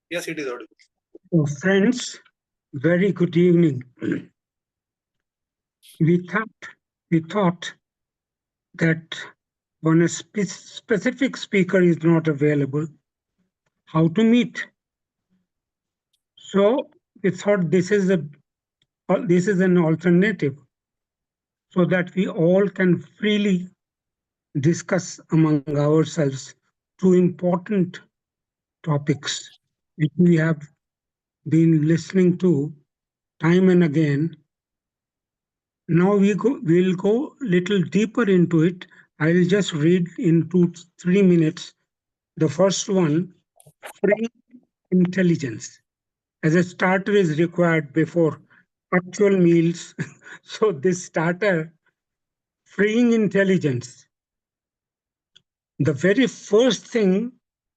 Yes, it is audible. So friends, very good evening. We thought that when a specific speaker is not available, how to meet. So we thought this is an alternative so that we all can freely discuss among ourselves two important topics which we have been listening to time and again. Now we'll go little deeper into it. I'll just read in 2 3 minutes. The first one, free intelligence. As a starter is required before actual meals. So this starter, freeing intelligence. The very first thing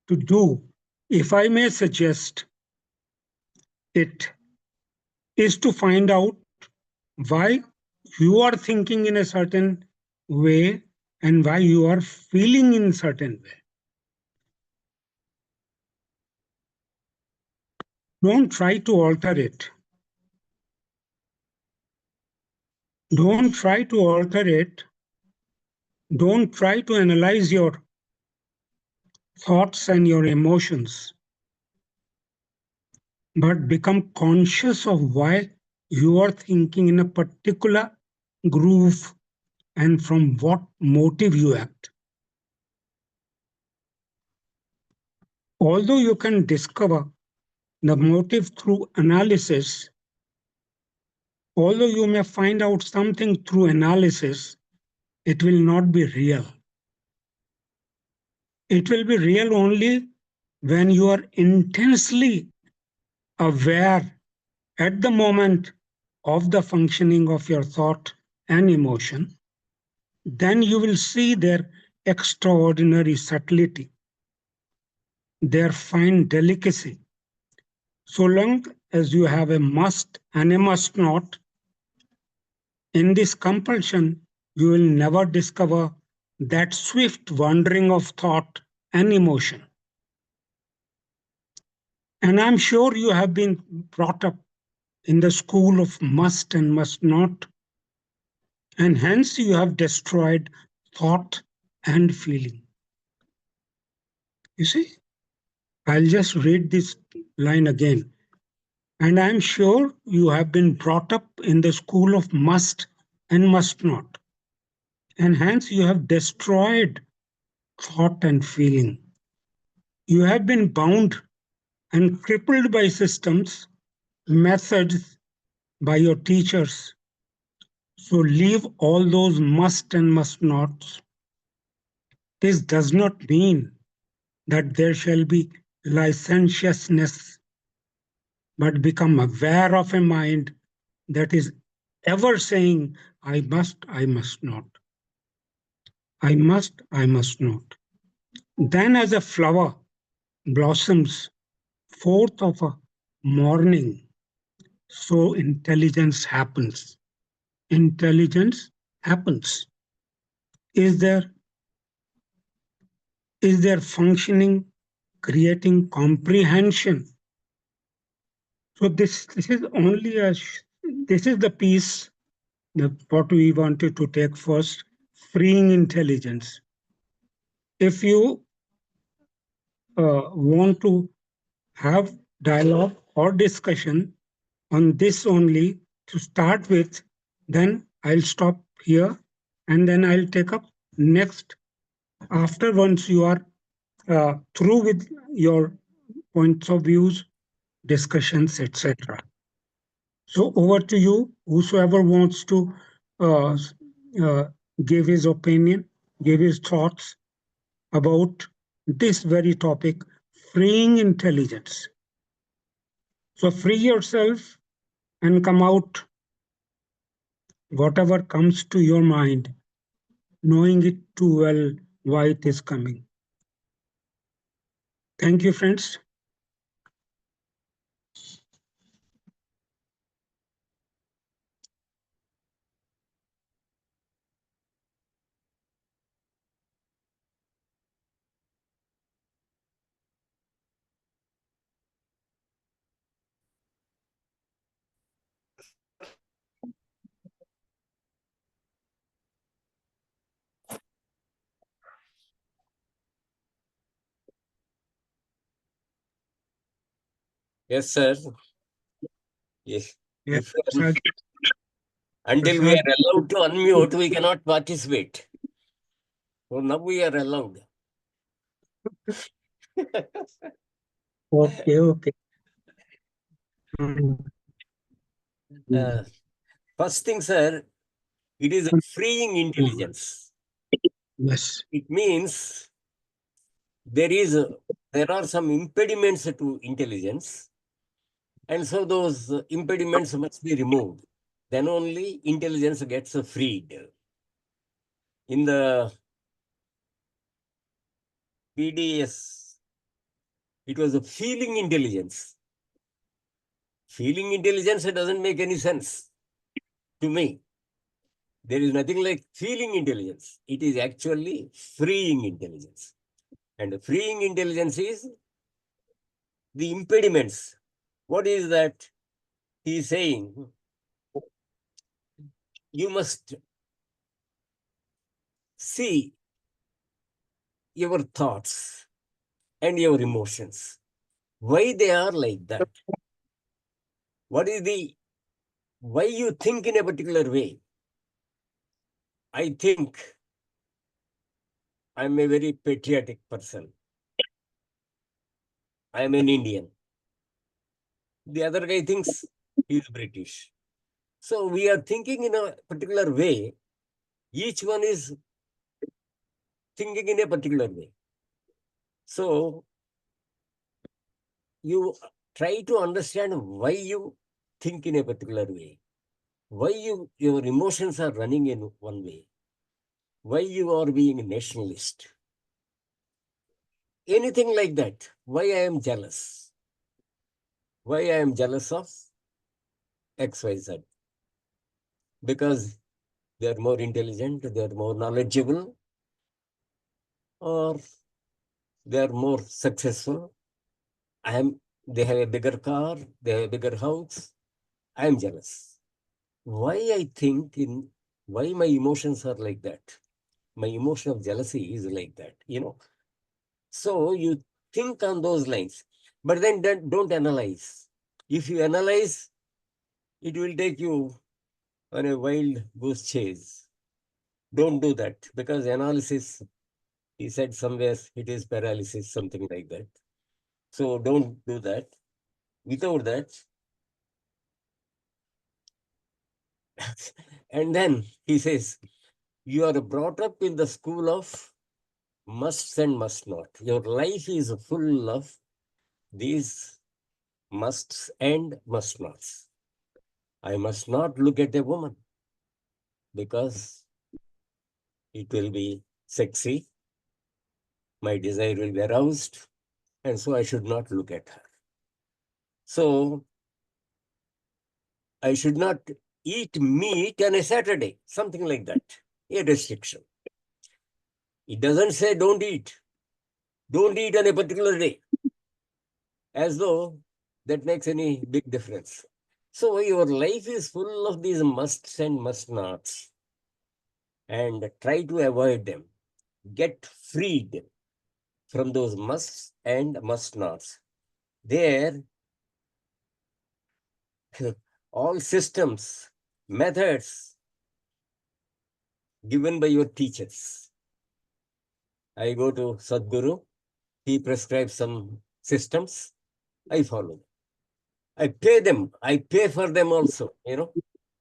to do, if I may suggest it, is to find out why you are thinking in a certain way and why you are feeling in certain way. Don't try to alter it. Don't try to alter it. Don't try to analyze your thoughts and your emotions, but become conscious of why you are thinking in a particular groove and from what motive you act. Although you can discover the motive through analysis, although you may find out something through analysis, it will not be real. It will be real only when you are intensely aware at the moment of the functioning of your thought and emotion. Then you will see their extraordinary subtlety, their fine delicacy. So long as you have a must and a must not, in this compulsion, you will never discover that swift wandering of thought and emotion. And I'm sure you have been brought up in the school of must and must not, and hence you have destroyed thought and feeling. You see, I'll just read this line again. And I'm sure you have been brought up in the school of must and must not, and hence you have destroyed thought and feeling. You have been bound and crippled by systems, methods, by your teachers. So leave all those must and must nots. This does not mean that there shall be licentiousness, but become aware of a mind that is ever saying, I must not. I must not. Then, as a flower blossoms forth of a morning, so intelligence happens. Intelligence happens. Is there functioning, creating comprehension? So this is only this is the piece that what we wanted to take first, freeing intelligence. If you want to have dialogue or discussion on this only to start with, then I'll stop here and then I'll take up next after once you are through with your points of views, discussions, etc. So over to you, whosoever wants to uh, uh, give his opinion, give his thoughts about this very topic, freeing intelligence. So free yourself and come out whatever comes to your mind, knowing it too well why it is coming. Thank you, friends. Yes, sir. Yes. Yes, If Prasad. until we Prasad. are allowed to unmute, we cannot participate. So now we are allowed. Okay, okay. Mm, mm, Uh, First thing, sir, it is a freeing mm. intelligence. Yes. It means there are some impediments to intelligence, and so those impediments must be removed. Then only intelligence gets freed. In the PDS, it was a feeling intelligence. Feeling intelligence doesn't make any sense to me. There is nothing like feeling intelligence. It is actually freeing intelligence. And freeing intelligence is the impediments. What is that? He is saying you must see your thoughts and your emotions. Why they are like that? What is the why you think in a particular way? I think I'm a very patriotic person. I'm an Indian. The other guy thinks he's British. So we are thinking in a particular way. Each one is thinking in a particular way. So you try to understand why you think in a particular way, why your emotions are running in one way, why you are being a nationalist, anything like that. Why I am jealous? Why I am jealous of XYZ? Because they are more intelligent, they are more knowledgeable, or they are more successful. I am. They have a bigger car, they have a bigger house. I am jealous. Why I think in why my emotions are like that? My emotion of jealousy is like that. So you think on those lines, but then don't analyze. If you analyze, it will take you on a wild goose chase. Don't do that because analysis, he said somewhere, it is paralysis, something like that. So don't do that. Without that, and then he says, you are brought up in the school of musts and must not. Your life is full of these musts and must nots. I must not look at a woman because it will be sexy. My desire will be aroused, and so I should not look at her. So I should not eat meat on a Saturday, something like that, a restriction. It doesn't say don't eat on a particular day, as though that makes any big difference. So your life is full of these musts and must nots, and try to avoid them. Get freed from those musts and must nots. There, all systems, methods given by your teachers. I go to Sadhguru, he prescribes some systems, I follow. I pay them, I pay for them also.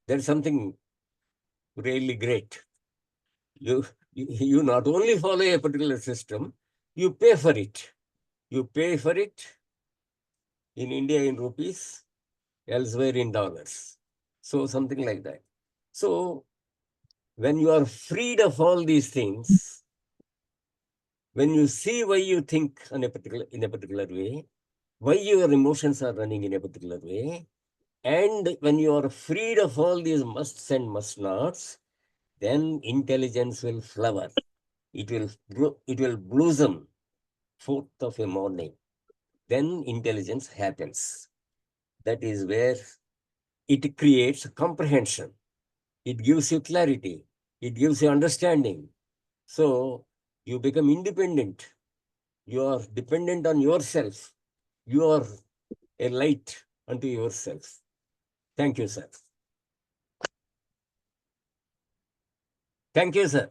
There's something really great. You not only follow a particular system, you pay for it. You pay for it in India in rupees, elsewhere in dollars. So something like that. So when you are freed of all these things, when you see why you think in a particular way, why your emotions are running in a particular way, and when you are freed of all these musts and must nots, then intelligence will flower. It will blossom forth of a morning. Then intelligence happens. That is where it creates comprehension. It gives you clarity. It gives you understanding. So you become independent. You are dependent on yourself. You are a light unto yourselves. Thank you, sir. Thank you, sir.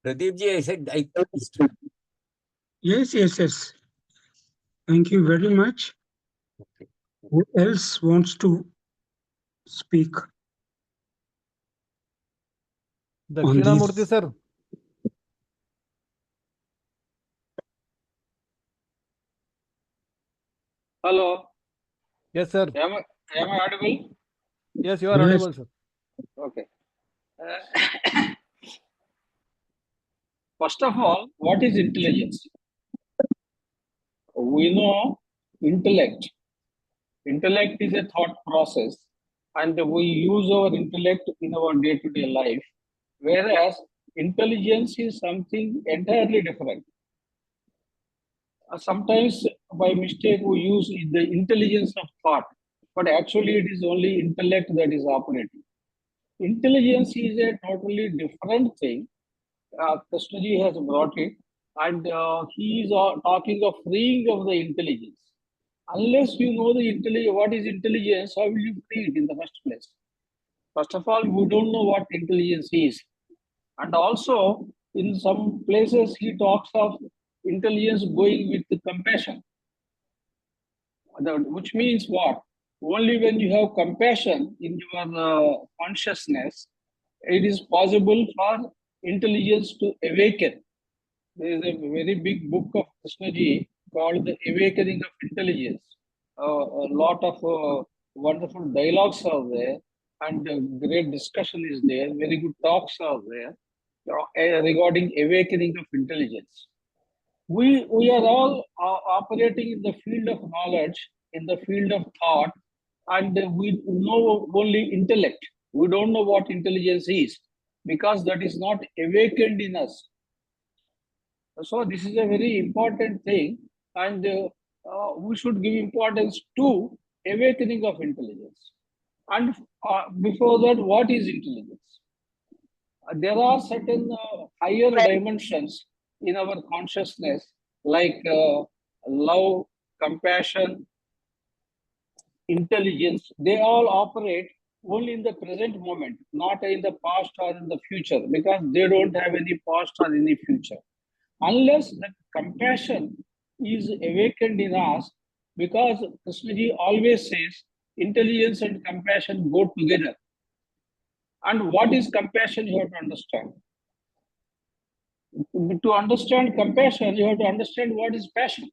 Pradeep ji, I said I closed. Yes, yes, yes. Thank you very much. Who else wants to speak on Dakshina Murthy, these? sir. Hello. Yes, sir. Am I audible? Yes, you are Yes. audible, sir. Okay. First of all, what is intelligence? We know intellect. Intellect is a thought process, and we use our intellect in our day-to-day life, whereas intelligence is something entirely different. Sometimes by mistake we use the intelligence of thought, but actually it is only intellect that is operating. Intelligence is a totally different thing. Krishnaji has brought it, and he is talking of freeing of the intelligence. Unless you know the what is intelligence, how will you free it in the first place? First of all, we don't know what intelligence is. And also, in some places, he talks of intelligence going with the compassion, which means what? Only when you have compassion in your consciousness, it is possible for intelligence to awaken. There is a very big book of Krishnaji called The Awakening of Intelligence. A lot of wonderful dialogues are there, and great discussion is there. Very good talks are there regarding awakening of intelligence. We are all operating in the field of knowledge, in the field of thought, and we know only intellect. We don't know what intelligence is because that is not awakened in us. So this is a very important thing, and we should give importance to awakening of intelligence. And before that, what is intelligence? There are certain higher dimensions in our consciousness, like love, compassion, intelligence. They all operate only in the present moment, not in the past or in the future, because they don't have any past or any future. Unless that compassion is awakened in us, because Krishnaji always says intelligence and compassion go together. And what is compassion, you have to understand. To understand compassion, you have to understand what is passion.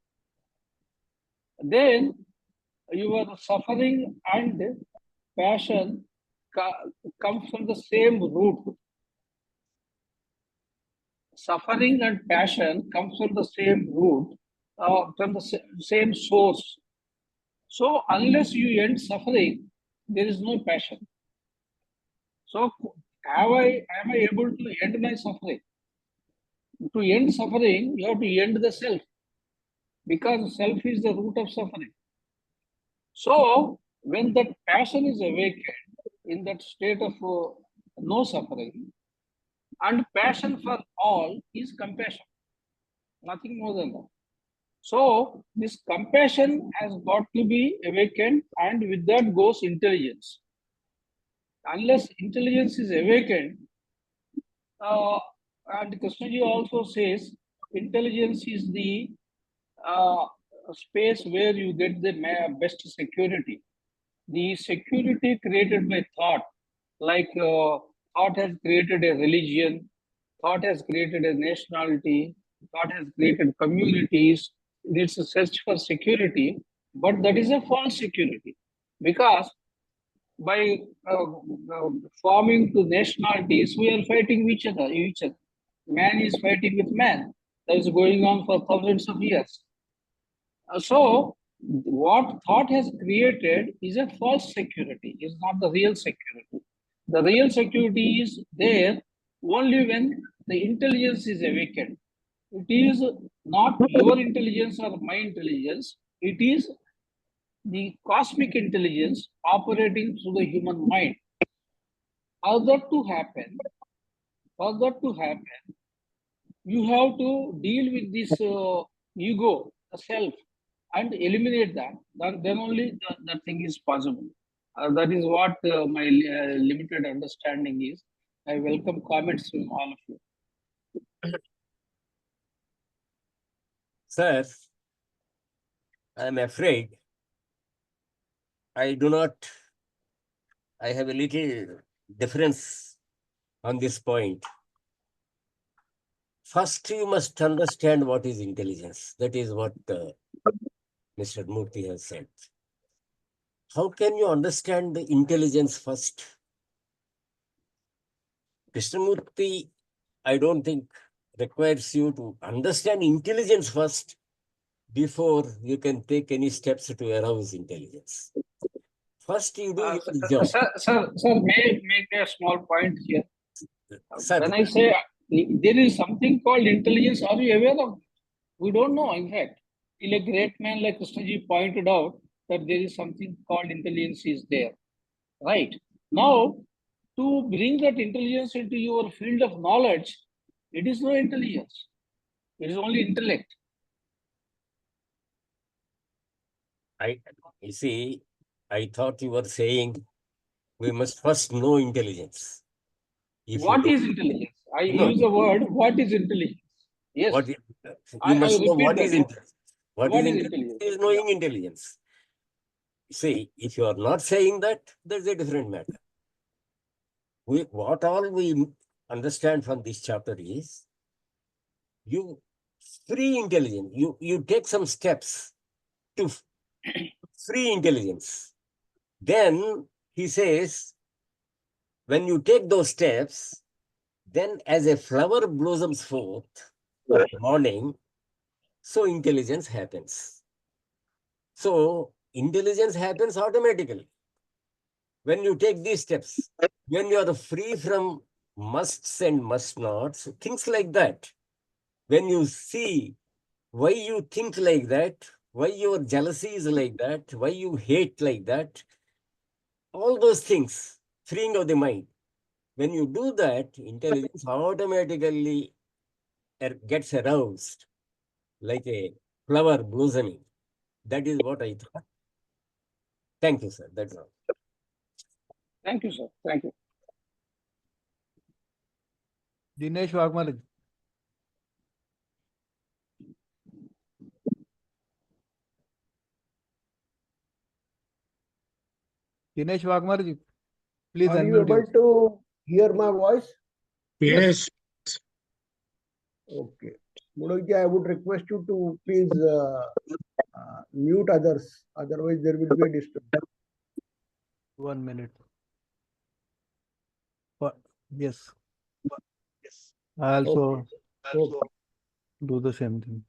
Then your suffering and passion come from the same root. Suffering and passion comes from the same root, from the same source. So unless you end suffering, there is no passion. So am I able to end my suffering? To end suffering, you have to end the self, because self is the root of suffering. So when that passion is awakened in that state of no suffering, and passion for all is compassion, nothing more than that. So this compassion has got to be awakened, and with that goes intelligence. Unless intelligence is awakened, and Krishnaji also says intelligence is the space where you get the best security. The security created by thought, like thought has created a religion, thought has created a nationality, thought has created communities. It's a search for security, but that is a false security, because by forming two nationalities, we are fighting each other. Man is fighting with man. That is going on for thousands of years. So, what thought has created is a false security, is not the real security. The real security is there only when the intelligence is awakened. It is not your intelligence or my intelligence, it is the cosmic intelligence operating through the human mind. For that to happen, you have to deal with this ego, the self, and eliminate that. Then only the thing is possible. That is what my limited understanding is. I welcome comments from all of you. Sir, I'm afraid I have a little difference on this point. First, you must understand what is intelligence. That is what Mr. Murthy has said. How can you understand the intelligence first? Krishnamurti, I don't think requires you to understand intelligence first before you can take any steps to arouse intelligence. First, you do your job. Sir, may I make a small point here? Sir, When I say there is something called intelligence, are you aware of it? We don't know, in fact. Till a great man like Krishnaji pointed out that there is something called intelligence is there. Right. Now, to bring that intelligence into your field of knowledge, it is no intelligence. It is only intellect. you see, I thought you were saying we must first know intelligence. If What you is intelligence? I no, use the word, what is intelligence? Yes, what you I must know repeat what is that. intelligence. What is What is intelligence intelligence? is knowing intelligence. See, if you are not saying that, there's a different matter. What all we understand from this chapter is you free intelligence. You take some steps to free intelligence. Then he says, when you take those steps, then as a flower blossoms forth of morning, so intelligence happens. So intelligence happens automatically when you take these steps. When you are free from musts and must nots, things like that. When you see why you think like that, why your jealousy is like that, why you hate like that, all those things, freeing of the mind. When you do that, intelligence automatically gets aroused like a flower blossoming. That is what I thought. Thank you, sir. That's all. Thank you, sir. Thank you. Dinesh Waghmare. Dinesh Waghmare ji, please Are you unmute able yourself. to hear my voice? Yes. Okay. Modakji, I would request you to please mute others. Otherwise, there will be a disturbance. 1 minute. What? Yes. I also Okay. do the same thing.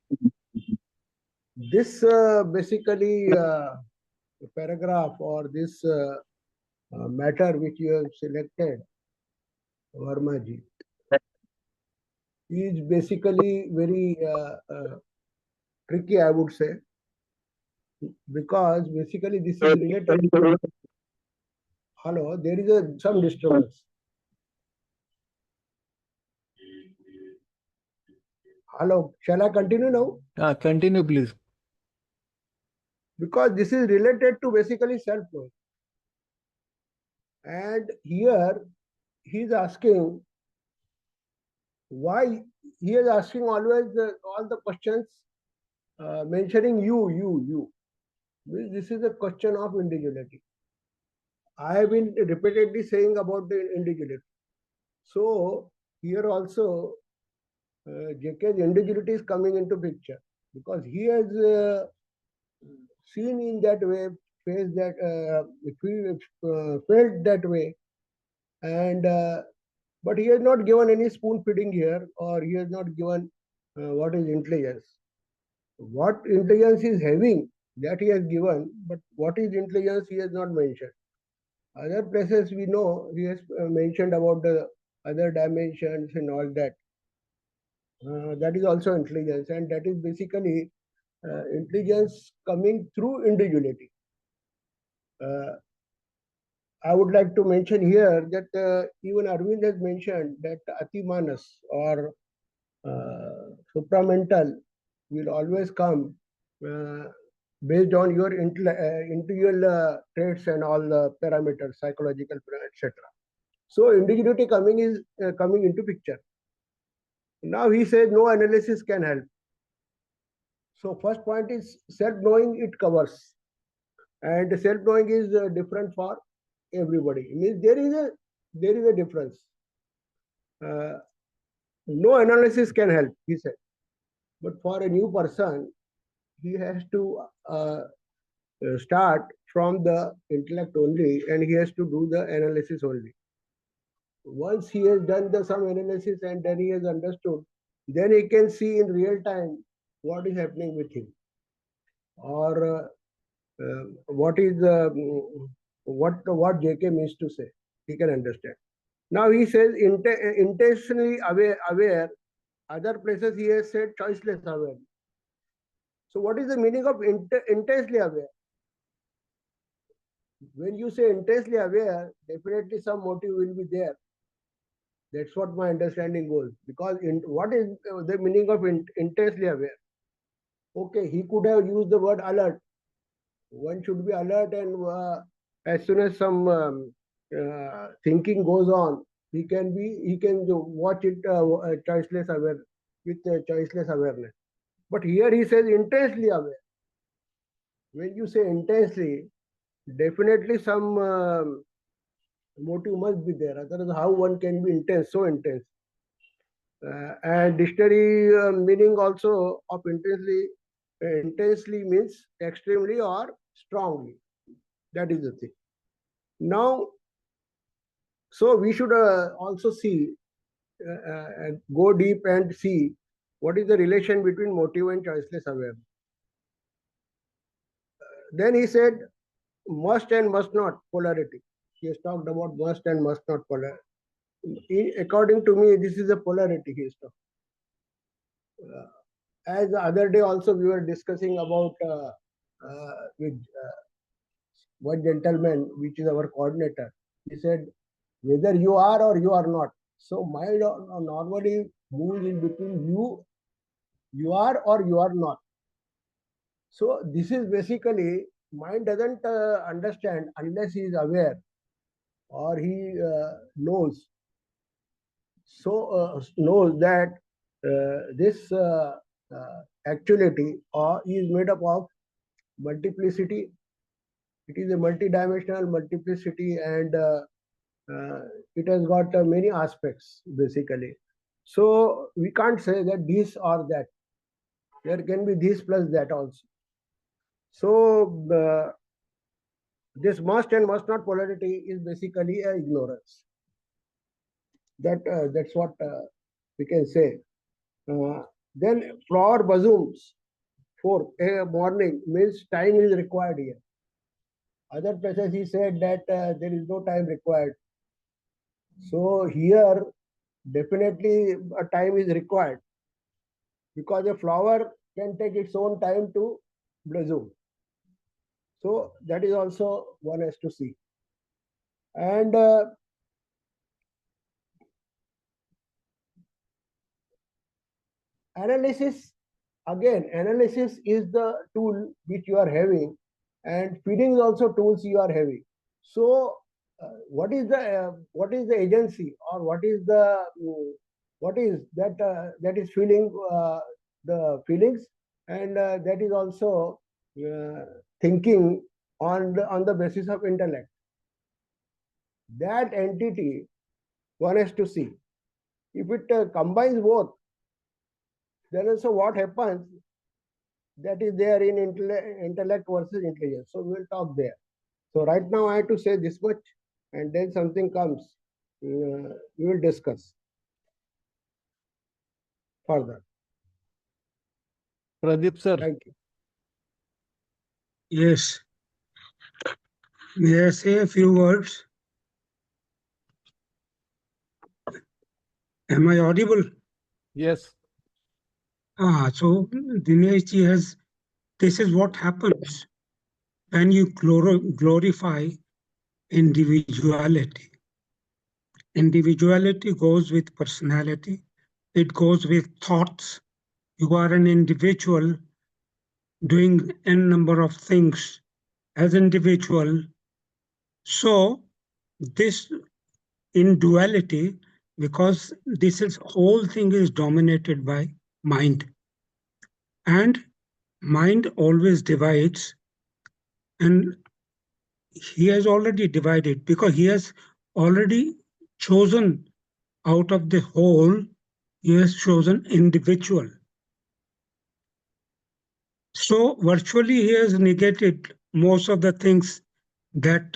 This basically paragraph or this matter which you have selected, Vermaji, is basically very tricky, I would say, because basically this is related to. Hello, there is some disturbance. Hello, shall I continue now? Continue, please. Because this is related to basically self-knowledge. And here he is asking why he is asking always all the questions mentioning you. This is a question of individuality. I have been repeatedly saying about the individuality. So here also JK's individuality is coming into picture because he has seen in that way, faced that, felt that way, and but he has not given any spoon feeding here, or he has not given what is intelligence. What intelligence is having, that he has given, but what is intelligence he has not mentioned. Other places we know he has mentioned about the other dimensions and all that. That is also intelligence, and that is basically intelligence coming through individuality. I would like to mention here that even Arvind has mentioned that Atimanas or supramental will always come based on your individual traits and all the parameters, psychological, etc. So indigenuity coming into picture. Now he says no analysis can help. So first point is self-knowing it covers, and self-knowing is different for everybody. It means there is a difference. No analysis can help, he said. But for a new person, he has to start from the intellect only, and he has to do the analysis only. Once he has done some analysis and then he has understood, then he can see in real time what is happening with him, or what JK means to say. He can understand. Now he says intentionally aware. Other places he has said choiceless aware. So what is the meaning of intensely aware? When you say intensely aware, definitely some motive will be there. That's what my understanding goes. Because what is the meaning of intensely aware? Okay, he could have used the word alert. One should be alert, and as soon as some thinking goes on, he can watch it choiceless aware with choiceless awareness. But here he says intensely aware. When you say intensely, definitely some motive must be there. Otherwise, how one can be intense, so intense? And dictionary meaning also of intensely means extremely or strongly. That is the thing. Now, so we should also see, go deep and see what is the relation between motive and choiceless awareness. Then he said must and must not polarity. He has talked about must and must not polarity. According to me, this is a polarity he is talking. As the other day also we were discussing about with one gentleman, which is our coordinator. He said whether you are or you are not. So mind normally moves in between you are or you are not. So this is basically mind doesn't understand unless he is aware or he knows. So knows that this actuality is made up of multiplicity. It is a multidimensional multiplicity, and it has got many aspects basically. So we can't say that this or that. There can be this plus that also. So this must and must not polarity is basically a ignorance. That's what we can say. Then flower blossoms for a morning means time is required here. Other places he said that there is no time required. So here definitely a time is required, because a flower can take its own time to blossom. So that is also one has to see. And analysis, again, analysis is the tool which you are having, and feeding is also tools you are having. So what is the agency, or what is that that is feeling the feelings, and that is also thinking on the basis of intellect. That entity one has to see. If it combines both, then also what happens, that is there in intellect versus intelligence. So we will talk there. So right now I have to say this much, and then something comes, we will discuss further. Pradeep sir. Thank you. Yes. May I say a few words? Am I audible? Yes. So Dinesh ji this is what happens when you glorify individuality. Individuality goes with personality. It goes with thoughts. You are an individual doing n number of things as individual. So this in duality, because this is whole thing is dominated by mind, and mind always divides, and he has already divided because he has already chosen out of the whole, he has chosen individual. So virtually he has negated most of the things that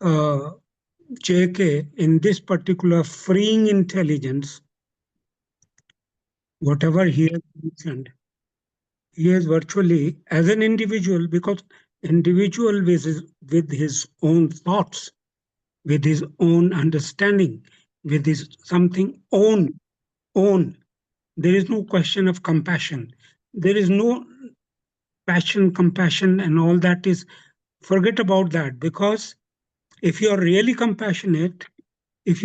JK in this particular freeing intelligence, whatever he has mentioned, he has virtually as an individual, because individual with his own thoughts, with his own understanding, with his something own. There is no question of compassion. There is no passion, compassion, and all that is, forget about that, because if you are really compassionate, if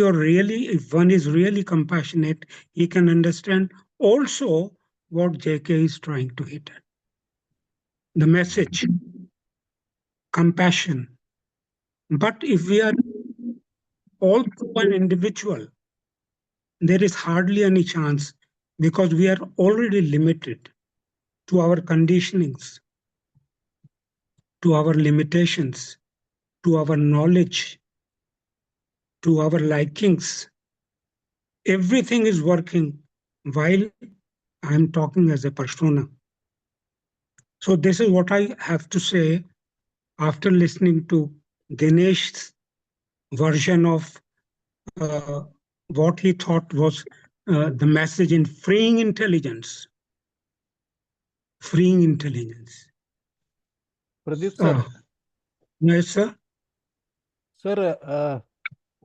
one is really compassionate, he can understand also what JK is trying to hit at. The message, compassion. But if we are also an individual, there is hardly any chance, because we are already limited to our conditionings, to our limitations, to our knowledge, to our likings. Everything is working while I'm talking as a persona. So this is what I have to say after listening to Dinesh's version of what he thought was the message in freeing intelligence. Freeing intelligence. Pradeep sir. Yes, sir. Sir,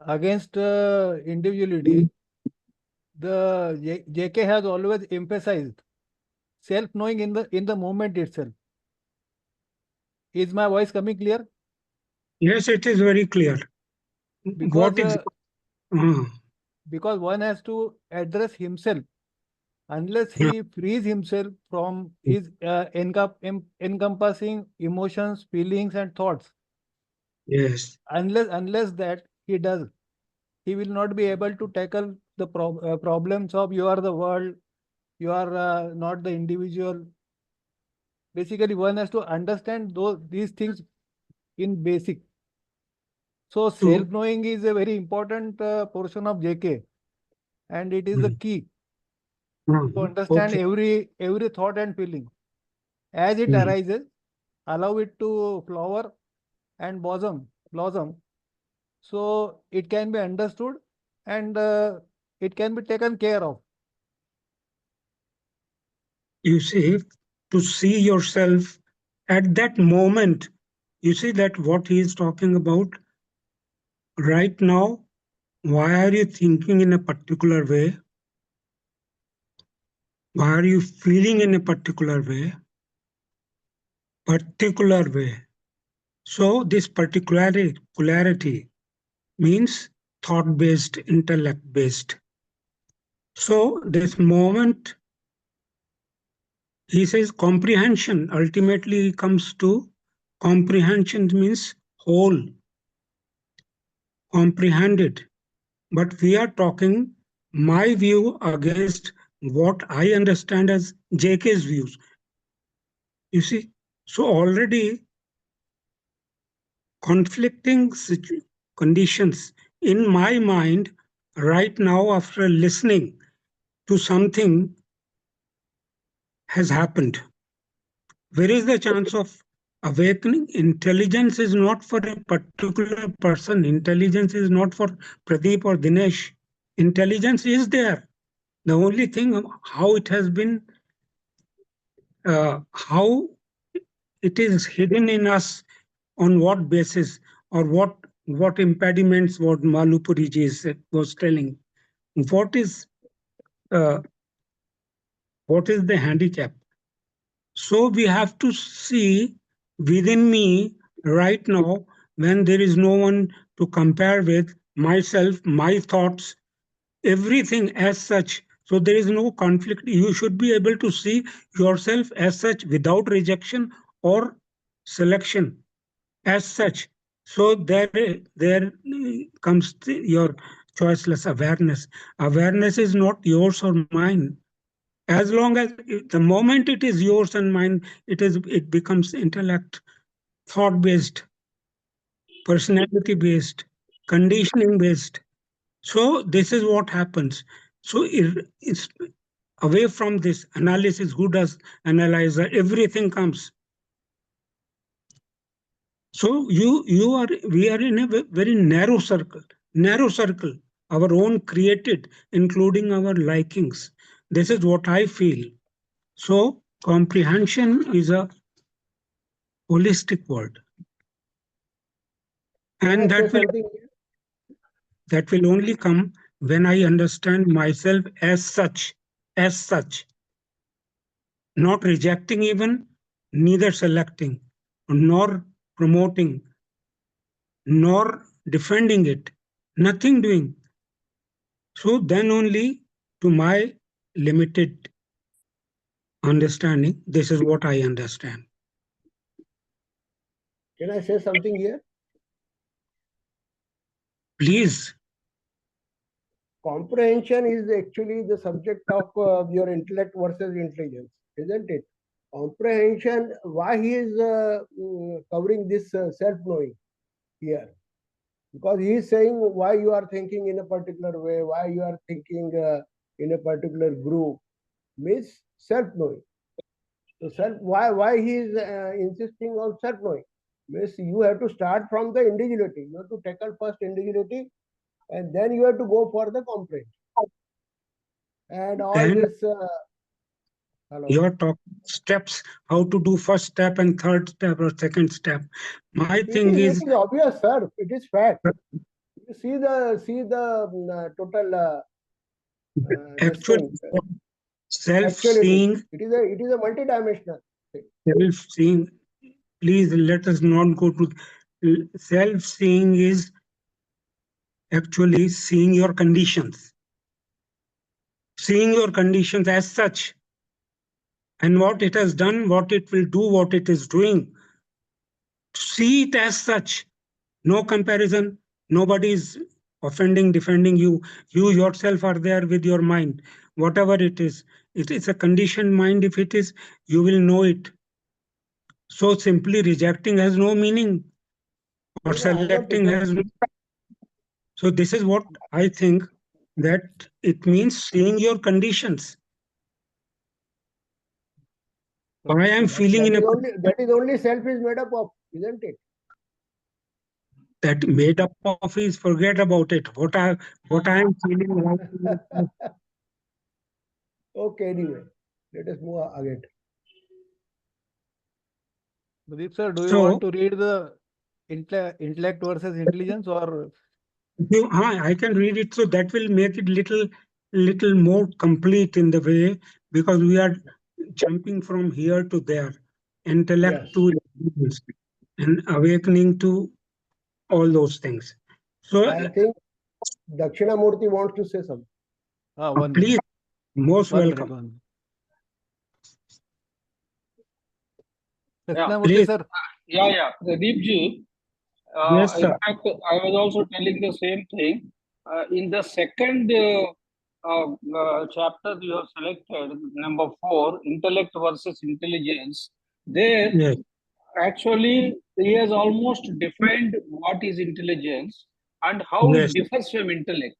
against individuality, the JK has always emphasized self-knowing in the moment itself. Is my voice coming clear? Yes, it is very clear. Because because one has to address himself. Unless he frees himself from his encompassing emotions, feelings, and thoughts. Yes. Unless that he does, he will not be able to tackle the problems of you are the world, you are not the individual. Basically, one has to understand these things in basic. So self-knowing is a very important portion of JK, and it is the key to understand every thought and feeling as it arises. Allow it to flower and blossom, so it can be understood and it can be taken care of. You see, to see yourself at that moment, you see that what he is talking about right now, why are you thinking in a particular way? Why are you feeling in a particular way? Particular way. So this particularity means thought-based, intellect-based. So this moment, he says comprehension, ultimately comes to comprehension means whole, comprehended. But we are talking my view against what I understand as JK's views. You see, so already conflicting conditions in my mind right now after listening to something has happened. Where is the chance of awakening? Intelligence is not for a particular person. Intelligence is not for Pradeep or Dinesh. Intelligence is there. The only thing how it has been, how it is hidden in us, on what basis, or what impediments, what Malupuri ji was telling. What is the handicap? So we have to see within me right now, when there is no one to compare with, myself, my thoughts, everything as such. So there is no conflict. You should be able to see yourself as such without rejection or selection as such. So there comes your choiceless awareness. Awareness is not yours or mine. As long as the moment it is yours and mine, it becomes intellect, thought based, personality based, conditioning based. So this is what happens. So it's away from this analysis. Who does analyzer? Everything comes. So you are we are in a very narrow circle, our own created, including our likings. This is what I feel. So comprehension is a holistic word, Can I and say something here? that will only come when I understand myself as such, not rejecting even, neither selecting, nor promoting, nor defending it, nothing doing. So then only, to my limited understanding, this is what I understand. Can I say something here? Please. Comprehension is actually the subject of your intellect versus intelligence, isn't it? Comprehension, why he is covering this self-knowing here? Because he is saying why you are thinking in a particular way, why you are thinking in a particular group, means self-knowing. So why he is insisting on self-knowing? Means you have to start from the individuality. You have to tackle first individuality, and then you have to go for the comprehension. And all And this. Hello. you're talking steps, how to do first step and third step or second step. My thing It is is obvious, sir. It is fact. You see the total this actually thing. Actuality. self-seeing, It is a multidimensional thing. self-seeing. Please let us not go to self-seeing is actually seeing your conditions as such, and what it has done, what it will do, what it is doing. See it as such. No comparison. Nobody is offending, defending you. You yourself are there with your mind. Whatever it is a conditioned mind. If it is, you will know it. So simply rejecting has no meaning, or Yeah, I got selecting it. has no. So this is what I think, that it means seeing your conditions. Why I am feeling in a That is only self is made up of, isn't it? that made up of is, forget about it. What I am feeling right now. Okay, anyway, let us move ahead. Pradeep sir, do you So want to read the intellect versus intelligence, or I can read it, so that will make it little more complete in the way, because we are jumping from here to there, intellect Yes. to intelligence, and awakening to all those things. So I think Dakshina Murthy wants to say something. one please, minute, most 1 minute, welcome. 1 minute. Yeah. Dakshinamurthy sir. Yeah. Pradeep ji, Yes, in sir. fact, I was also telling the same thing. In the second chapter you have selected, number 4, intellect versus intelligence, there Yes, actually he has almost defined what is intelligence and how it yes, differs from intellect.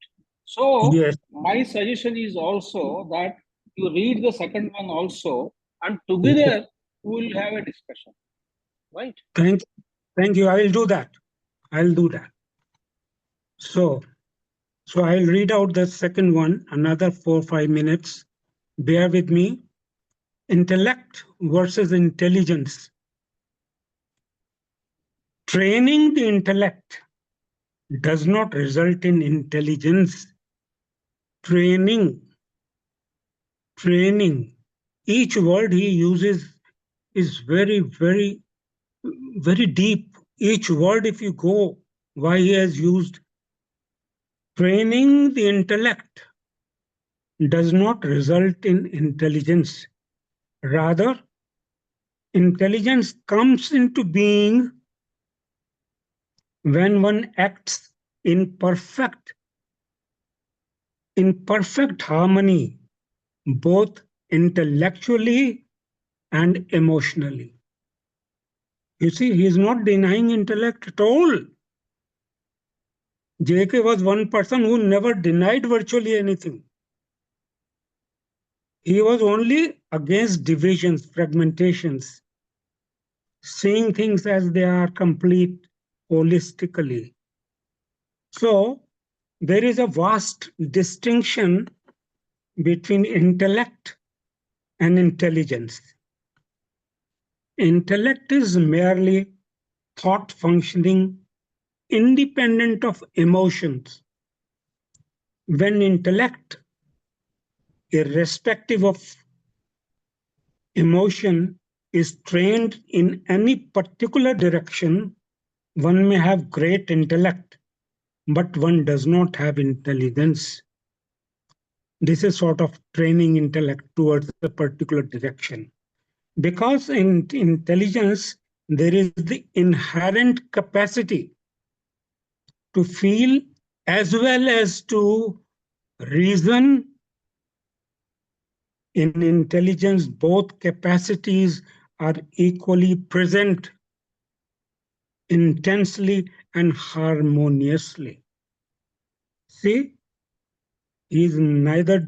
So, yes, my suggestion is also that you read the second one also, and yes. together we will have a discussion, right? Thank you. I will do that. I'll do that. So I'll read out the second one, another 4 5 minutes. Bear with me. Intellect versus intelligence. Training the intellect does not result in intelligence. Training, training. Each word he uses is very, very very deep. Each word, if you go, why he has used training the intellect does not result in intelligence. Rather, intelligence comes into being when one acts in perfect harmony, both intellectually and emotionally. You see, he is not denying intellect at all. JK was one person who never denied virtually anything. He was only against divisions, fragmentations, seeing things as they are complete holistically. So there is a vast distinction between intellect and intelligence. Intellect is merely thought functioning independent of emotions. When intellect, irrespective of emotion, is trained in any particular direction, one may have great intellect, but one does not have intelligence. This is sort of training intellect towards a particular direction. Because in intelligence, there is the inherent capacity to feel as well as to reason. In intelligence, both capacities are equally present, intensely and harmoniously. See, he is neither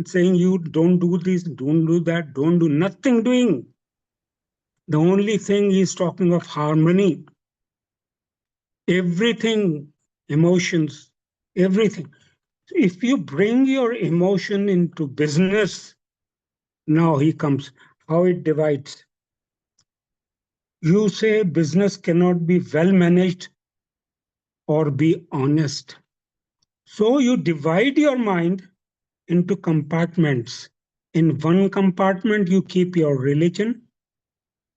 saying you don't do this, don't do that, don't do nothing doing. The only thing he is talking of harmony. Everything, emotions, everything. If you bring your emotion into business, now he comes, how it divides. You say business cannot be well managed or be honest. So you divide your mind into compartments. In one compartment, you keep your religion,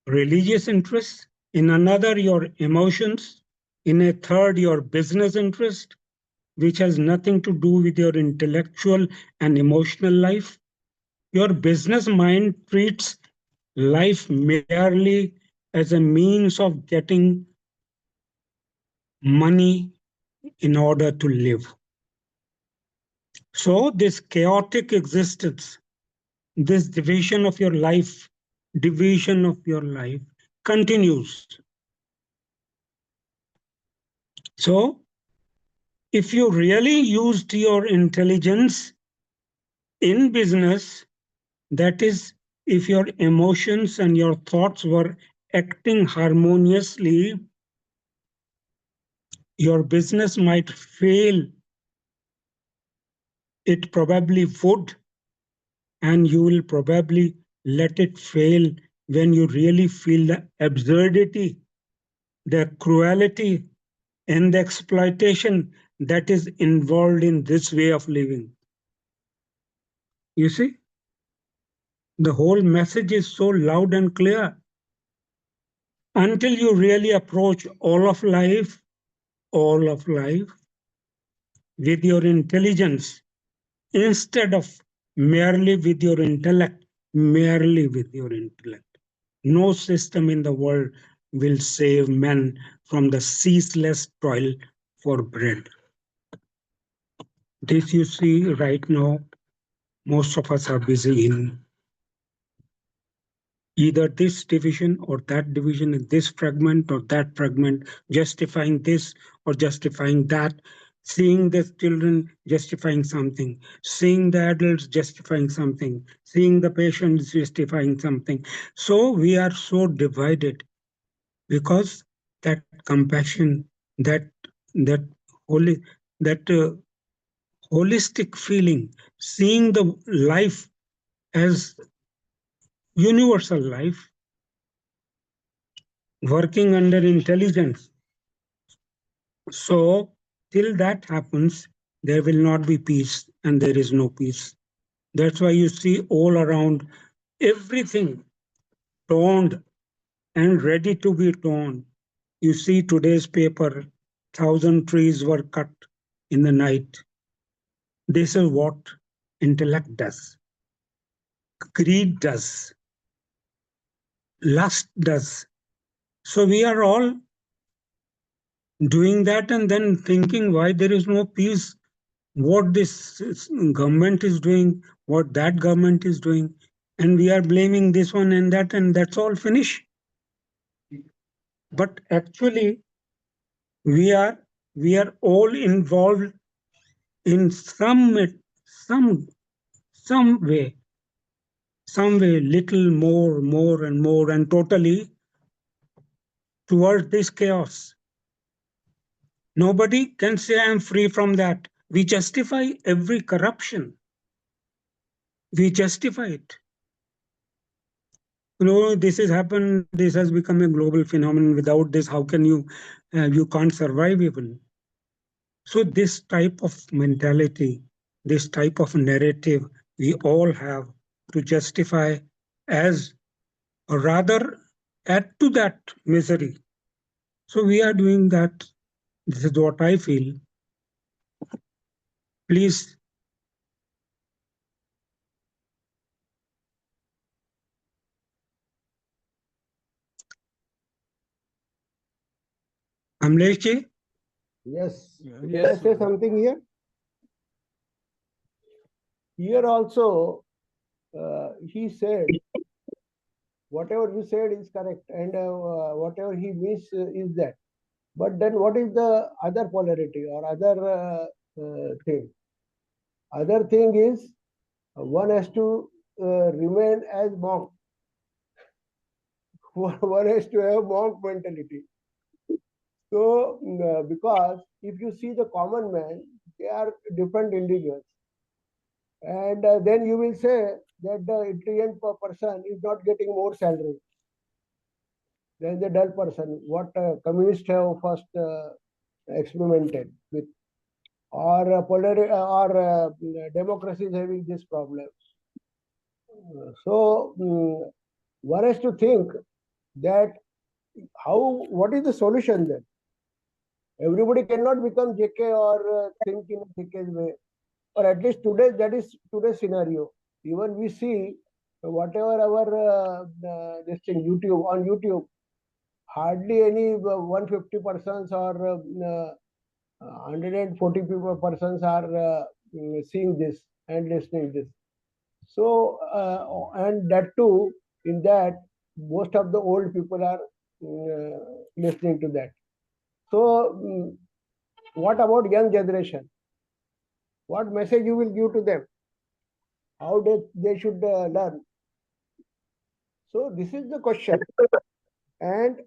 religious interests. In another, your emotions. In a third, your business interest, which has nothing to do with your intellectual and emotional life. Your business mind treats life merely as a means of getting money in order to live. So this chaotic existence, this division of your life continues. So if you really used your intelligence in business, that is, if your emotions and your thoughts were acting harmoniously, your business might fail. It probably would, and you will probably let it fail when you really feel the absurdity, the cruelty, and the exploitation that is involved in this way of living. You see, the whole message is so loud and clear. Until you really approach all of life with your intelligence, instead of merely with your intellect, no system in the world will save men from the ceaseless toil for bread. This you see right now, most of us are busy in either this division or that division, this fragment or that fragment, justifying this or justifying that, seeing the children justifying something, seeing the adults justifying something, seeing the patients justifying something. So we are so divided because that compassion, that holy, that holistic feeling, seeing the life as universal life, working under intelligence. So till that happens, there will not be peace, and there is no peace. That's why you see all around everything toned and ready to be torn. You see today's paper, 1,000 trees were cut in the night. This is what intellect does, greed does, lust does. So we are all doing that and then thinking why there is no peace, what this government is doing, what that government is doing, and we are blaming this one and that's all finish. But actually, we are all involved in some some way, little more and more, and totally towards this chaos. Nobody can say I'm free from that. We justify every corruption. We justify it. This has happened, this has become a global phenomenon. Without this, how can you can't survive even. So this type of mentality, this type of narrative, we all have to justify as, or rather add to that misery. So we are doing that. This is what I feel. Please. Kamlesh ji? Yes. Can I Yes. say something here? Here also, he said, whatever you said is correct, and whatever he means is that. But then what is the other polarity or other thing? Other thing is one has to remain as monk. One has to have monk mentality. So, because if you see the common man, they are different individuals. And then you will say that the intelligent person is not getting more salary than the dull person, what communists have first experimented with. Or democracy is having this problem. So one has to think that what is the solution then? Everybody cannot become JK or think in JK's way, or at least today that is today's scenario. Even we see whatever our this thing on YouTube, hardly any 150 persons or 140 persons are seeing this and listening this. So and that too, in that most of the old people are listening to that. So what about young generation? What message you will give to them? How they should learn? So this is the question. And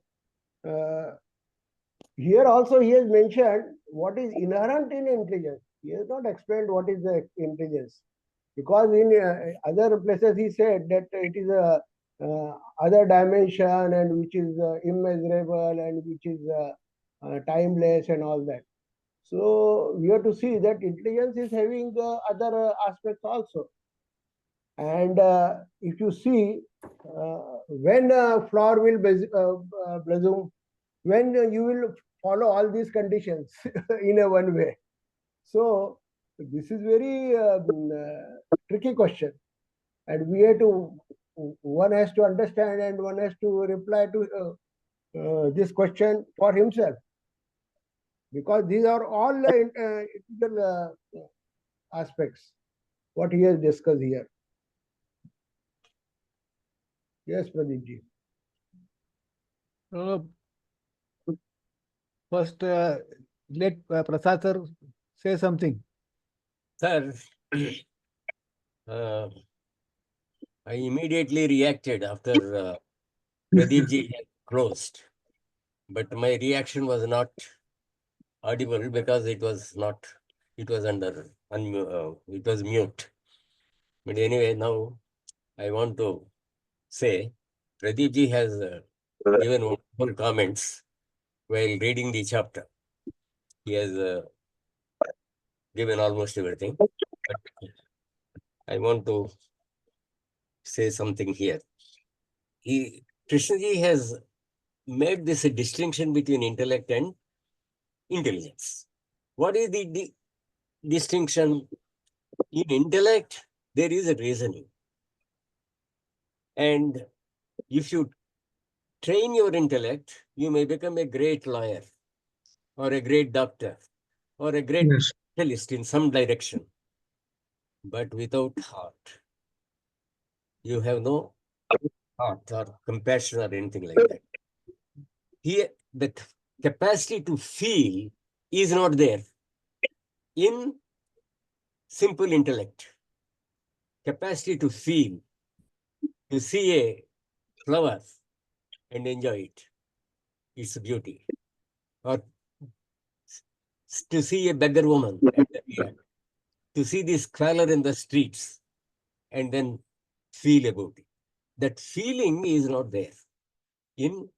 here also he has mentioned what is inherent in intelligence. He has not explained what is the intelligence, because in other places he said that it is a other dimension and which is immeasurable and which is timeless and all that. So we have to see that intelligence is having other aspects also. And if you see when flower will blossom, when you will follow all these conditions in a one way. So this is very tricky question, and we have to, one has to understand and one has to reply to this question for himself, because these are all integral aspects what he has discussed here. Yes, Pradeep ji. First, let Prasad sir say something. Sir, I immediately reacted after Pradeep ji had closed, but my reaction was not audible because it was it was mute. But anyway, now I want to say Pradeep ji has given wonderful comments while reading the chapter. He has given almost everything. But I want to say something here. Krishnaji has made this a distinction between intellect and intelligence. What is the distinction? In intellect, there is a reasoning. And if you train your intellect, you may become a great lawyer or a great doctor or a great Yes. specialist in some direction. But without heart, you have no heart or compassion or anything like that. Here, the capacity to feel is not there in simple intellect. Capacity to feel, to see a flower and enjoy it, its beauty, or to see a beggar woman at the pier, to see this squalor in the streets and then feel about it. That feeling is not there in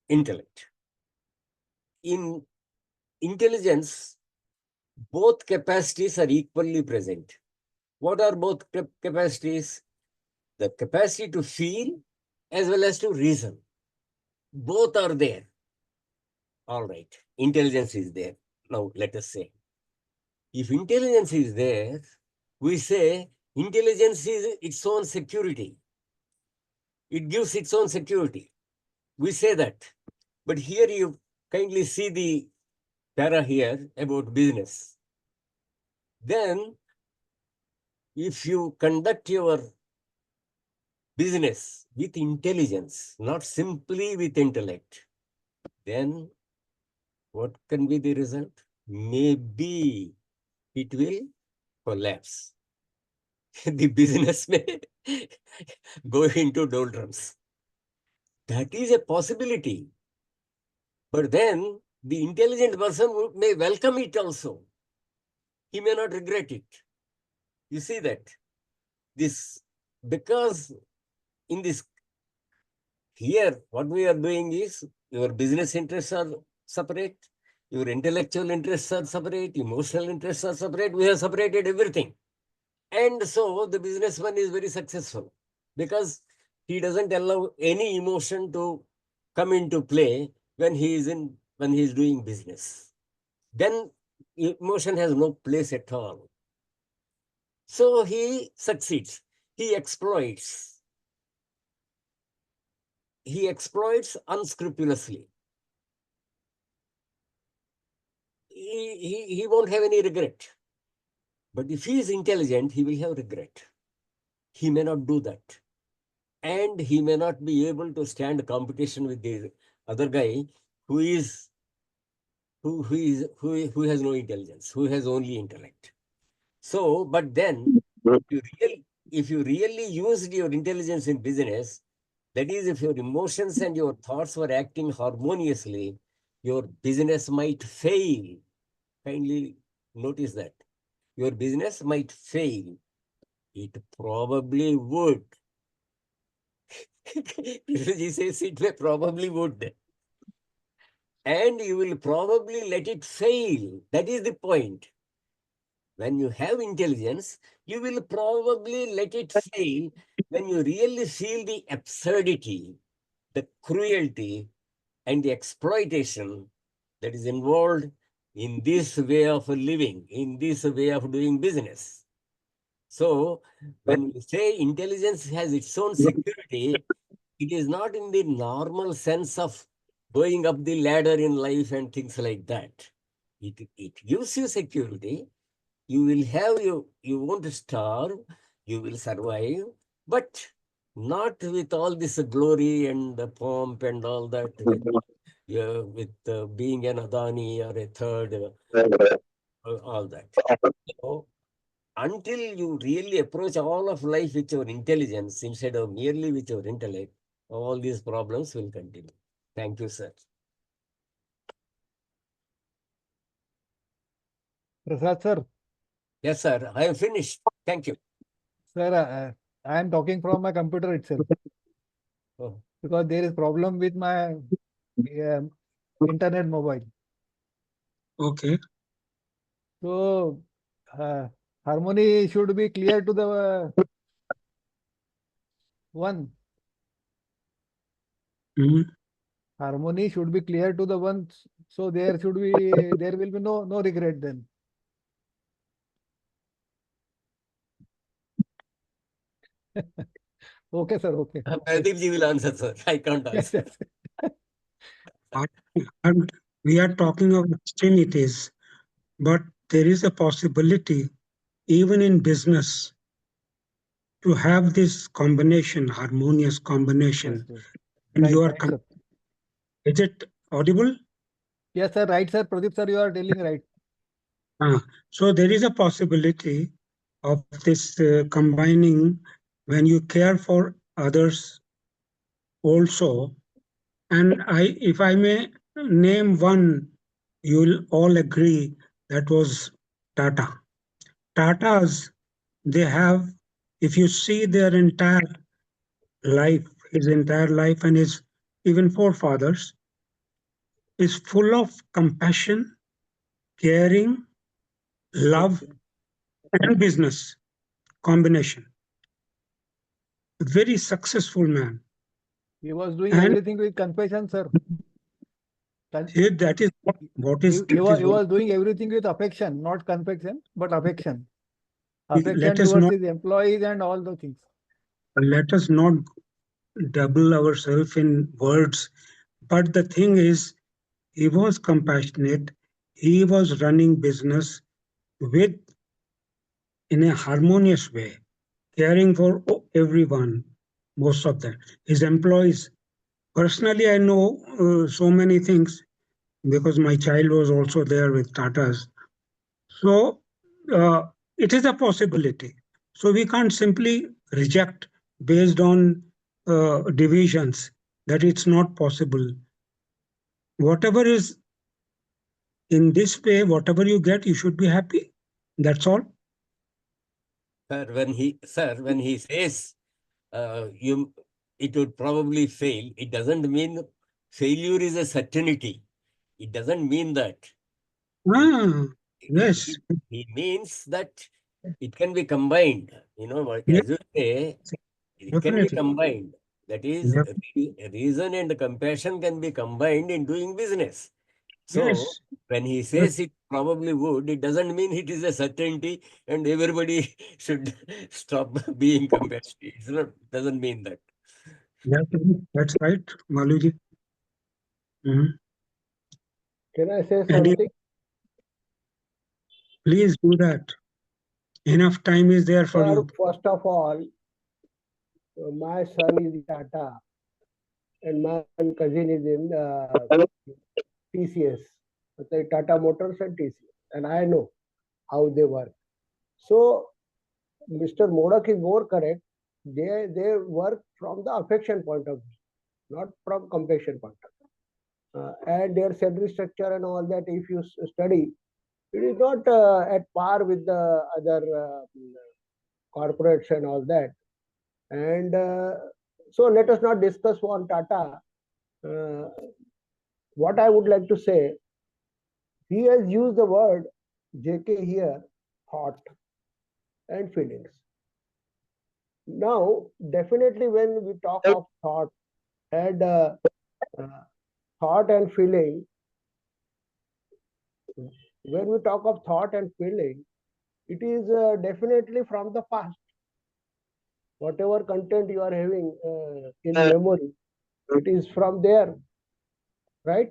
intellect. In intelligence, both capacities are equally present. What are both capacities? The capacity to feel as well as to reason. Both are there. All right. Intelligence is there. Now, let us say, if intelligence is there, we say intelligence is its own security. It gives its own security. We say that. But here you kindly see the para here about business. Then, if you conduct your business with intelligence, not simply with intellect, then what can be the result? Maybe it will collapse. The business may go into doldrums. That is a possibility. But then the intelligent person may welcome it also. He may not regret it. You see that? This, because in this, here, what we are doing is your business interests are separate, your intellectual interests are separate, emotional interests are separate. We have separated everything. And so the businessman is very successful because he doesn't allow any emotion to come into play when he is doing business. Then emotion has no place at all. So he succeeds. He exploits. He exploits unscrupulously. He won't have any regret. But if he is intelligent, he will have regret. He may not do that. And he may not be able to stand competition with the other guy who has no intelligence, who has only intellect. So, but then if you really used your intelligence in business, that is, if your emotions and your thoughts were acting harmoniously, your business might fail. Kindly notice that. Your business might fail. It probably would. He says it may probably would. And you will probably let it fail. That is the point. When you have intelligence, you will probably let it fail when you really feel the absurdity, the cruelty, and the exploitation that is involved in this way of living, in this way of doing business. So, when we say intelligence has its own security, it is not in the normal sense of going up the ladder in life and things like that. It gives you security. You will have you won't starve, you will survive, but not with all this glory and the pomp and all that, with being an Adani or a third, all that. So, until you really approach all of life with your intelligence instead of merely with your intellect, all these problems will continue. Thank you, sir. Prasad sir, Yes, sir. I am finished. Thank you. sir, I am talking from my computer itself Oh, because there is problem with my internet mobile. Okay. So harmony should be clear to the one. Mhm. Harmony should be clear to the ones, so there will be no regret then. Okay, sir. Okay. Pradeep ji will answer, sir. I can't Yes, answer. yes. And we are talking of extremities, but there is a possibility, even in business, to have this combination, harmonious combination. Yes. And you Right, are, sir. is it audible? Yes, sir. Right, sir. Pradeep, sir, you are telling right. So there is a possibility of this combining when you care for others also. And if I may name one, you will all agree that was Tata. Tatas, they have, if you see their entire life, his entire life and his even forefathers, is full of compassion, caring, love, and business combination. A very successful man. He was doing And everything with compassion, sir. that is what is He that is what was doing everything with affection, not confection, but affection. let Affection us towards not his employees and all the things. let us not double ourselves in words. But the thing is, he was compassionate. He was running business with in a harmonious way, caring for everyone, most of them. His employees. Personally, I know so many things because my child was also there with Tatas. So uh, it is a possibility. So we can't simply reject based on divisions that it's not possible. Whatever is in this way, whatever you get, you should be happy. That's all. Sir, when he says it would probably fail, it doesn't mean failure is a certainty. It doesn't mean that. Ah, yes, He, he means that it can be combined. You know, yes, as you say, it can be definitely. combined. That is, reason and compassion can be combined in doing business. So, Yes, when he yes, says it probably would, it doesn't mean it is a certainty and everybody should stop being compassionate. It doesn't mean that. that's right, Maluji. Mhm. Can I say And something? please do that. Enough time is there for Sir, you. first of all, my son is in Tata and my cousin is in TCS, okay, Tata Motors and TCS, and I know how they work. So Mr. Modak is more correct. They work from the affection point of view, not from compassion point of view. And their salary structure and all that, if you study, it is not at par with the other corporates and all that. And so let us not discuss on Tata. Uh, what I would like to say, he has used the word JK here, thought and feelings. Now, definitely when we talk of and thought and feeling, when we talk of thought and feeling, it is definitely from the past. Whatever content you are having in memory, it is from there, right?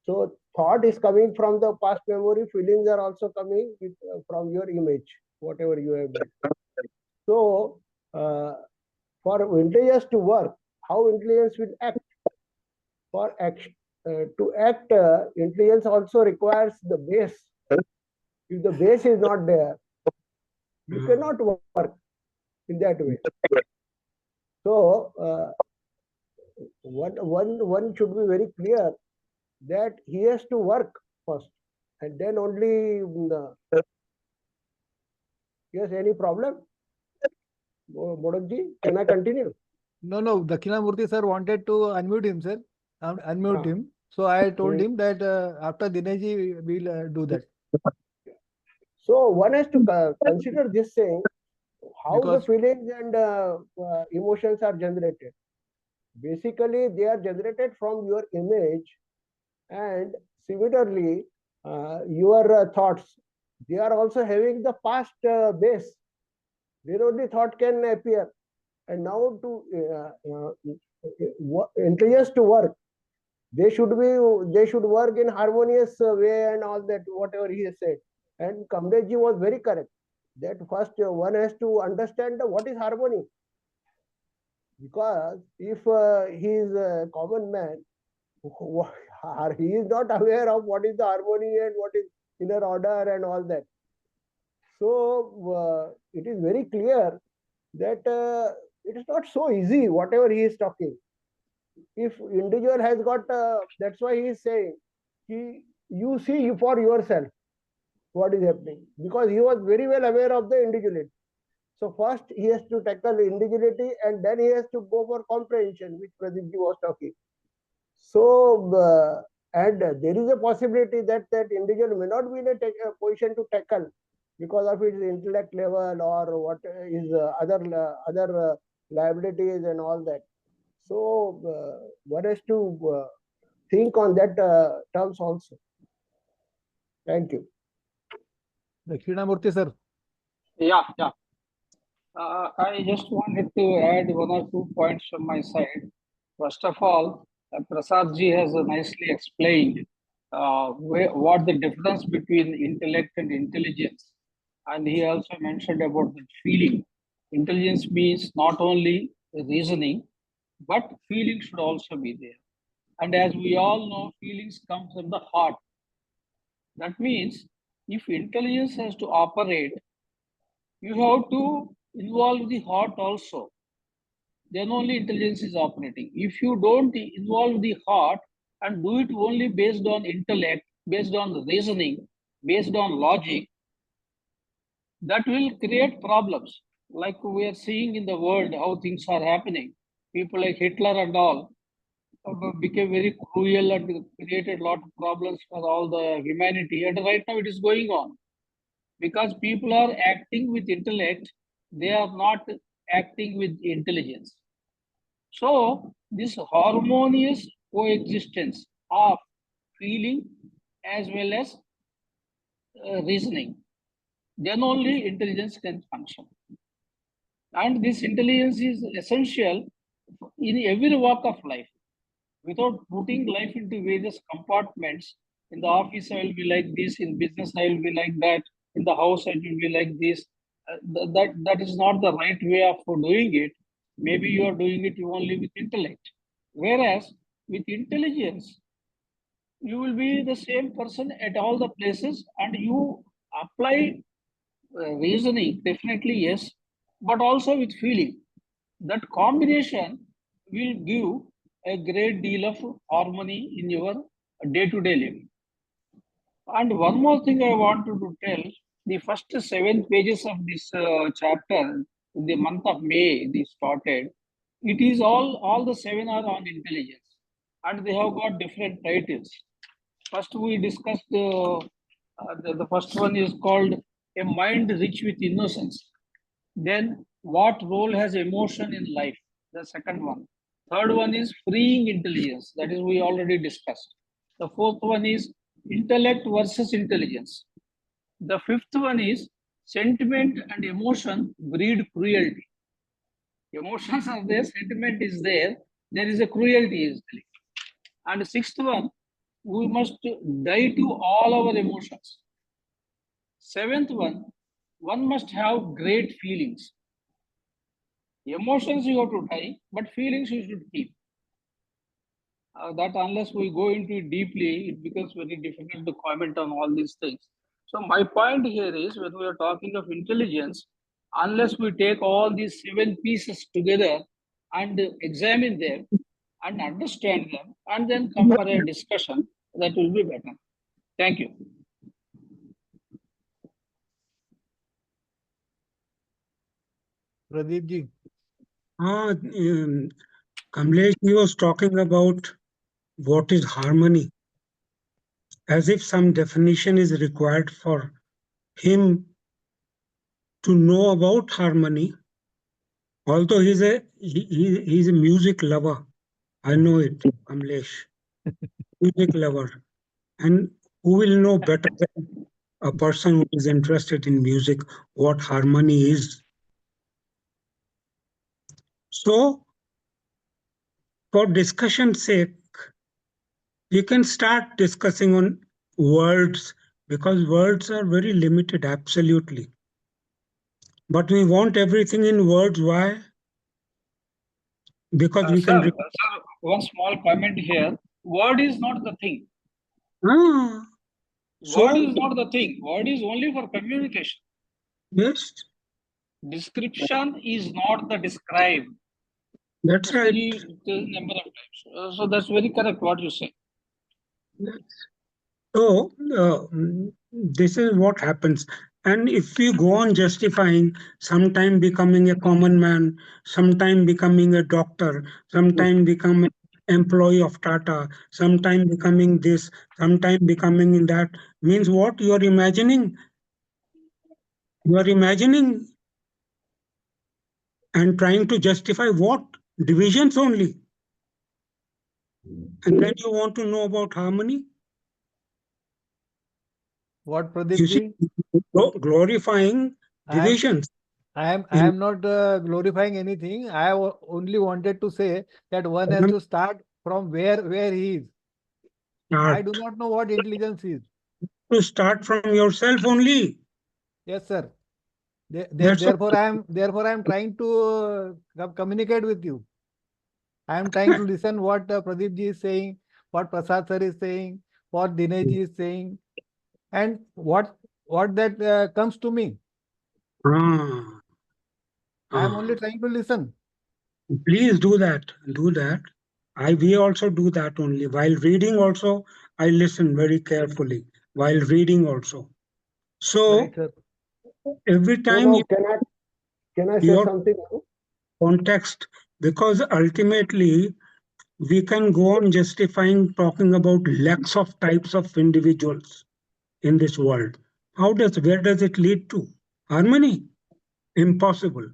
So thought is coming from the past memory, feelings are also coming from your image, whatever you have built. So for intelligence to work, how intelligence will act? For action, to act, intelligence also requires the base. If the base is not there, you cannot work in that way. So one should be very clear that he has to work first, and then only yes. Any problem, Modakji? Can I continue? No, Dakshina Murthy sir wanted to unmute himself, unmute Ah. him. So I told him that after Dineshji, we'll do that. So one has to consider this thing, how the Because feelings and emotions are generated. Basically, they are generated from your image, and similarly, your thoughts, they are also having the past base. Their only thought can appear. And now intelligence to work, they should work in harmonious way and all that, whatever he has said. And Kamlesh ji was very correct that first one has to understand what is harmony. Because if he is a common man, he is not aware of what is the harmony and what is inner order and all that. So it is very clear that it is not so easy, whatever he is talking. If individual has got, that's why he is saying, you see for yourself what is happening, because he was very well aware of the individuality. So first he has to tackle individuality, and then he has to go for comprehension, which Pradeep ji was talking. So and there is a possibility that that individual may not be in a position to tackle because of his intellect level or what is other liabilities and all that. So one has to think on that terms also. Thank you. Dakshina Murthy, sir. Yeah. I just wanted to add one or two points from my side. First of all, Prasad ji has nicely explained what the difference between intellect and intelligence. And he also mentioned about the feeling. Intelligence means not only reasoning, but feeling should also be there. And as we all know, feelings come from the heart. That means if intelligence has to operate, you have to involve the heart also. Then only intelligence is operating. If you don't involve the heart and do it only based on intellect, based on reasoning, based on logic, that will create problems. Like we are seeing in the world how things are happening. People like Hitler and all became very cruel and created a lot of problems for all the humanity. And right now it is going on because people are acting with intellect, they are not acting with intelligence. So this harmonious coexistence of feeling as well as reasoning, then only intelligence can function. And this intelligence is essential in every walk of life. Without putting life into various compartments, in the office I will be like this, in business I will be like that, in the house I will be like this. That is not the right way of doing it. Maybe you are doing it only with intellect. Whereas with intelligence, you will be the same person at all the places and you apply reasoning, definitely yes, but also with feeling. That combination will give a great deal of harmony in your day-to-day living. And one more thing I wanted to tell, the first 7 pages of this chapter, in the month of May, they started. It is all the 7 are on intelligence, and they have got different titles. First, we discussed the first one is called A Mind Rich with Innocence. Then, what role has emotion in life? The second one. Third one is freeing intelligence. That is, we already discussed. The fourth one is intellect versus intelligence. The fifth one is sentiment and emotion breed cruelty. Emotions are there, sentiment is there, there is a cruelty easily. And the sixth one, we must die to all our emotions. Seventh one must have great feelings. Emotions you have to die, but feelings you should keep. That unless we go into it deeply, it becomes very difficult to comment on all these things. So my point here is when we are talking of intelligence, unless we take all these 7 pieces together and examine them and understand them and then come for a discussion, that will be better. Thank you. Pradeep ji. Kamlesh, he was talking about what is harmony, as if some definition is required for him to know about harmony. Although he's a music lover, I know it, Kamlesh. Music lover. And who will know better than a person who is interested in music what harmony is? So, for discussion's sake, you can start discussing on words because words are very limited, absolutely. But we want everything in words. Why? Because we can. Sir, one small comment here. Word is not the thing. Ah, Word so, is not the thing. Word is only for communication. yes, Description is not the describe. that's That's right. very number of times. So that's very correct what you say. So, this is what happens. And if we go on justifying, sometime becoming a common man, sometime becoming a doctor, sometime becoming employee of Tata, sometime becoming this, sometime becoming that, means what you are imagining? You are imagining and trying to justify what? Divisions only. And then you want to know about harmony? What, You Pradeep see, ji? glorifying I am divisions. I am not glorifying anything. Only wanted to say that one has to start from where he is. I do Start not know what intelligence is. to start from yourself only. Yes, sir. That's what. Therefore I am trying to communicate with you. I am trying to listen what Pradeep ji is saying, what Prasad sir is saying, what Dinesh ji is saying, and what that comes to me. Ah, I am only ah. trying to listen. Please do that. Do that. We also do that only. While reading, also, I listen very carefully while reading also. Right, So sir. every So time now can I say your something now? context, because ultimately we can go on justifying talking about lakhs of types of individuals in this world. Where does it lead to? Harmony? Impossible.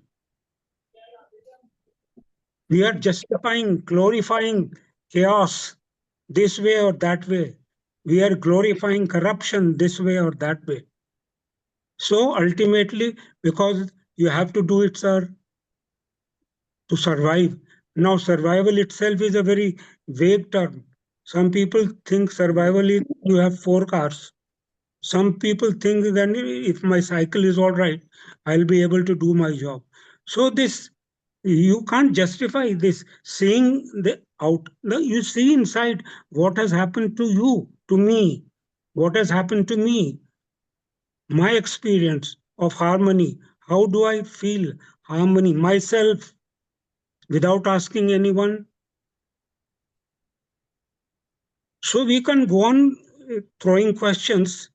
We are justifying, glorifying chaos this way or that way. We are glorifying corruption this way or that way. So ultimately, because you have to do it, sir, to survive. Now, survival itself is a very vague term. Some people think survival is you have 4 cars. Some people think that if my cycle is all right, I'll be able to do my job. So this you can't justify this seeing the out. You see inside what has happened to you, to me, what has happened to me, my experience of harmony. How do I feel harmony myself without asking anyone? So we can go on throwing questions,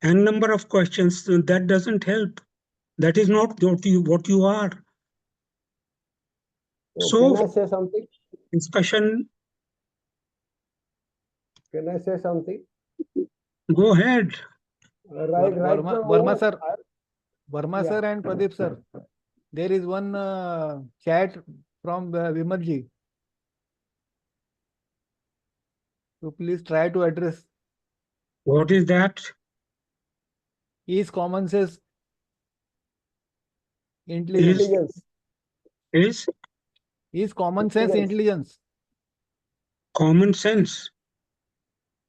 n number of questions. That doesn't help. That is not what you are. So can So I say something? discussion, Can I say something? go ahead. Right now, Verma sir, Verma yeah. sir and Pradeep sir. There is one chat from Vimal ji. So please try to address. What is that? Is common sense Is intelligence? Intelligence. is Is common sense Intelligence. intelligence? common sense.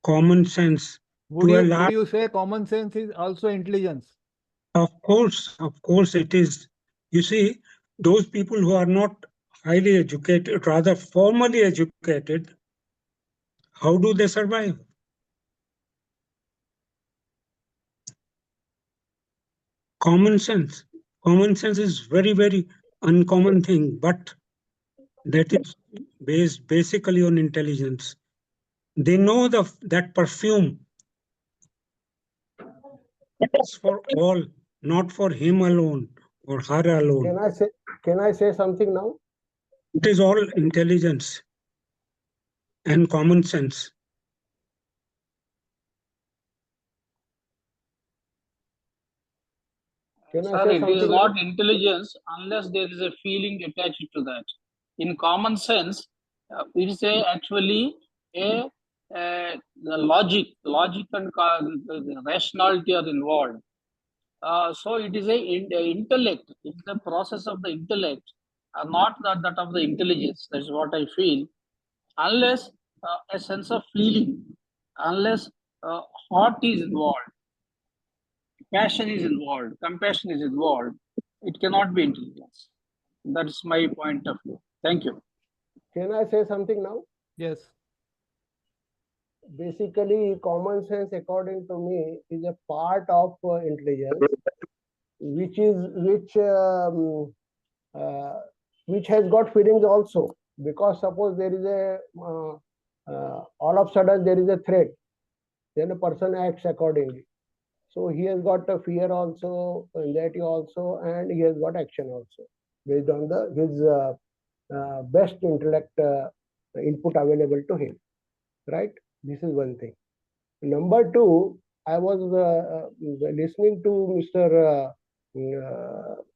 Common sense Would to a you would large. you say common sense is also intelligence? Of course, it is. You see, those people who are not highly educated, rather formally educated, how do they survive? Common sense. Common sense is very uncommon thing, but that is based basically on intelligence. They know that perfume is for all, not for him alone or her alone. Can I say something now? It is all intelligence and common sense. Can I Sir, say it is something now? not intelligence unless there is a feeling attached to that. In common sense, It is actually a the logic and the rationality are involved. So it is a intellect. It's the process of the intellect, not that of the intelligence. That's what I feel. Unless a sense of feeling, unless heart is involved, passion is involved, compassion is involved, it cannot be intelligence. That's my point of view. Thank you. Can I say something now? Yes. Basically, common sense, according to me, is a part of intelligence, which has got feelings also. Because suppose there is all of a sudden there is a threat, then a person acts accordingly. So he has got a fear also, anxiety also, and he has got action also based on his best intellect input available to him. Right? This is one thing. Number two, I was listening to Mr.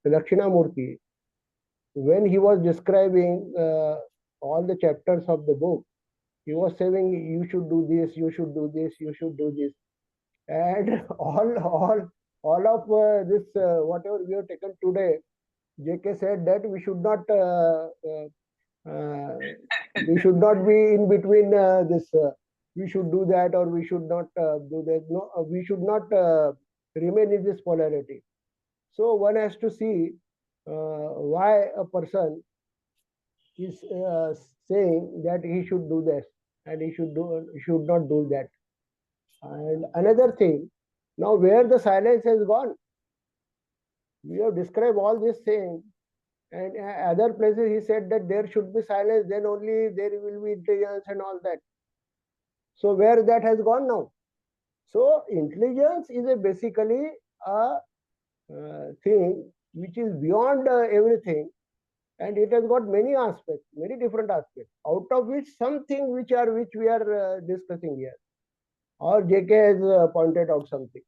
Dakshina Murthy when he was describing all the chapters of the book. He was saying you should do this, you should do this, you should do this, and all of this whatever we have taken today. JK said that we should not be in between this. We should do that or we should not do that. No, we should not remain in this polarity. So one has to see why a person is saying that he should do this and he should not do that. And another thing, now where the silence has gone, we have described all these things, and other places he said that there should be silence, then only there will be intelligence and all that. So where that has gone now? So intelligence is basically a thing which is beyond everything, and it has got many aspects, many different aspects, out of which something which we are discussing here, or JK has pointed out something.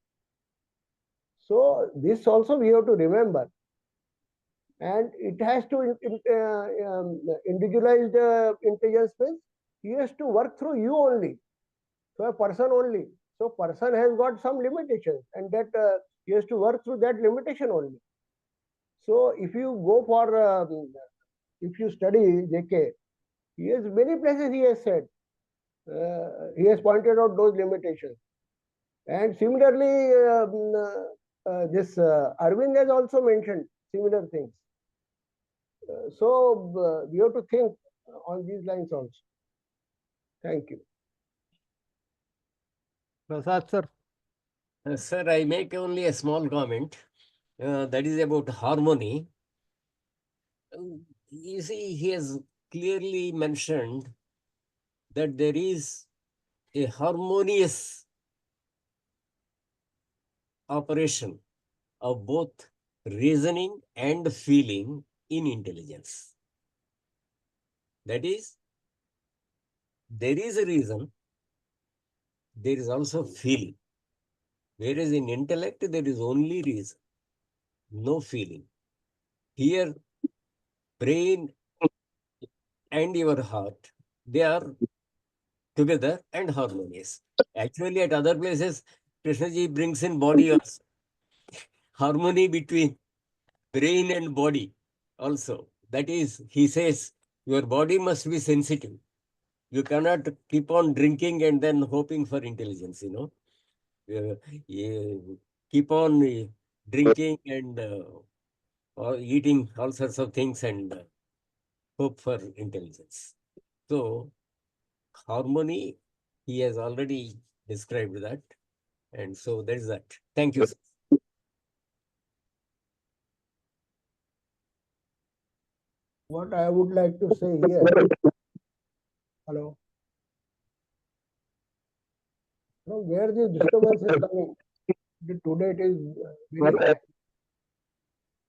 So this also we have to remember, and it has to individualize the intelligence space. He has to work through you only, so a person only. So person has got some limitations, and that he has to work through that limitation only. So if you go for if you study JK, he has many places he has said he has pointed out those limitations, and similarly this Arvind has also mentioned similar things. So we have to think on these lines also. Thank you. Prasad sir. Sir, I make only a small comment. That is about harmony. You see, he has clearly mentioned that there is a harmonious operation of both reasoning and feeling in intelligence. That is, there is a reason, there is also feeling. Whereas in intellect, there is only reason, no feeling. Here, brain and your heart, they are together and harmonious. Actually, at other places, Krishnaji brings in body also. Harmony between brain and body also. That is, he says, your body must be sensitive. You cannot keep on drinking and then hoping for intelligence, you know. You keep on drinking and or eating all sorts of things and hope for intelligence. So, harmony, he has already described that. And so that is that. Thank you, sir. What I would like to say here. Hello. From where this disturbance is coming? Today it is very high.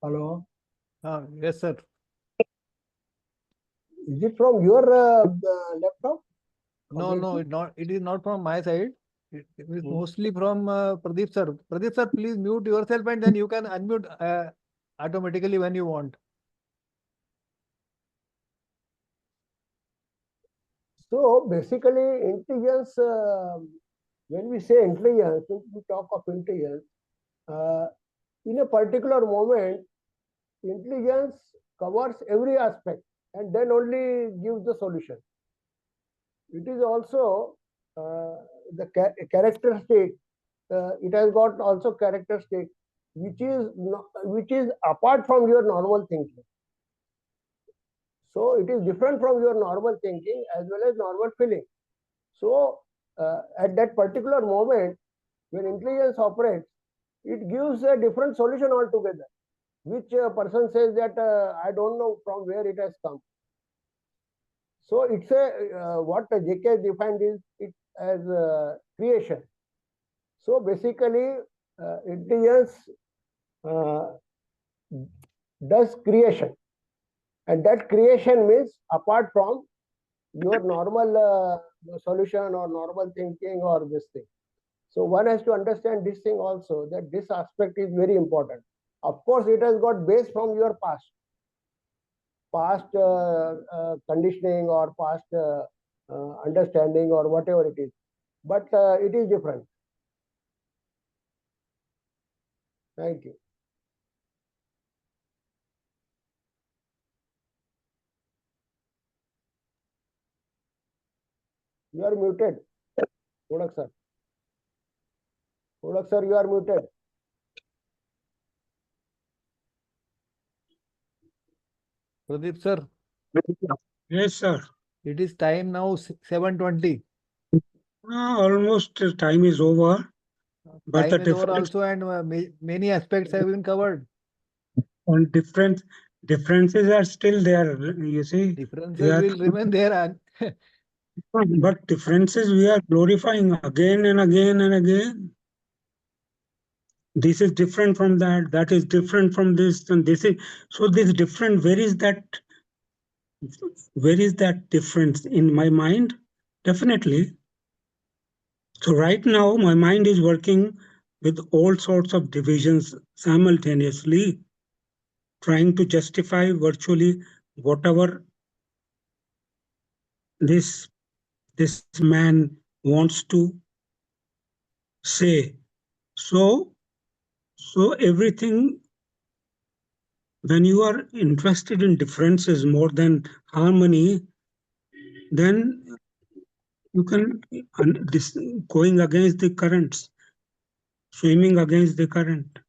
Hello. Yes sir. Is it from your laptop? No, it is not from my side. It is mostly from Pradeep sir. Pradeep sir, please mute yourself and then you can unmute automatically when you want. So basically, intelligence, when we say intelligence, when we talk of intelligence, in a particular moment, intelligence covers every aspect and then only gives the solution. It is also the characteristic. It has got also characteristic which is apart from your normal thinking. So it is different from your normal thinking as well as normal feeling. So at that particular moment, when intelligence operates, it gives a different solution altogether, which a person says that I don't know from where it has come. So it's a what JK defined is it as creation. So basically, intelligence does creation, and that creation means apart from your normal solution or normal thinking or this thing. So one has to understand this thing also, that this aspect is very important. Of course, it has got base from your past conditioning or past understanding or whatever it is, but it is different. Thank you. You are muted, Modak sir. Modak sir, you are muted. Pradeep sir, Yes, sir. it is time now 7:20. Almost time is over, but the Time is over difference also, and many aspects have been covered. on differences are still there. You see, Differences will remain there. but differences we are glorifying again and again and again. This is different from that. That is different from this, and this is so. This different. Where is that? Where is that difference in my mind? Definitely. So right now, my mind is working with all sorts of divisions simultaneously, trying to justify virtually whatever this man wants to say. So everything, when you are interested in differences more than harmony, then you can this going against the currents, swimming against the current,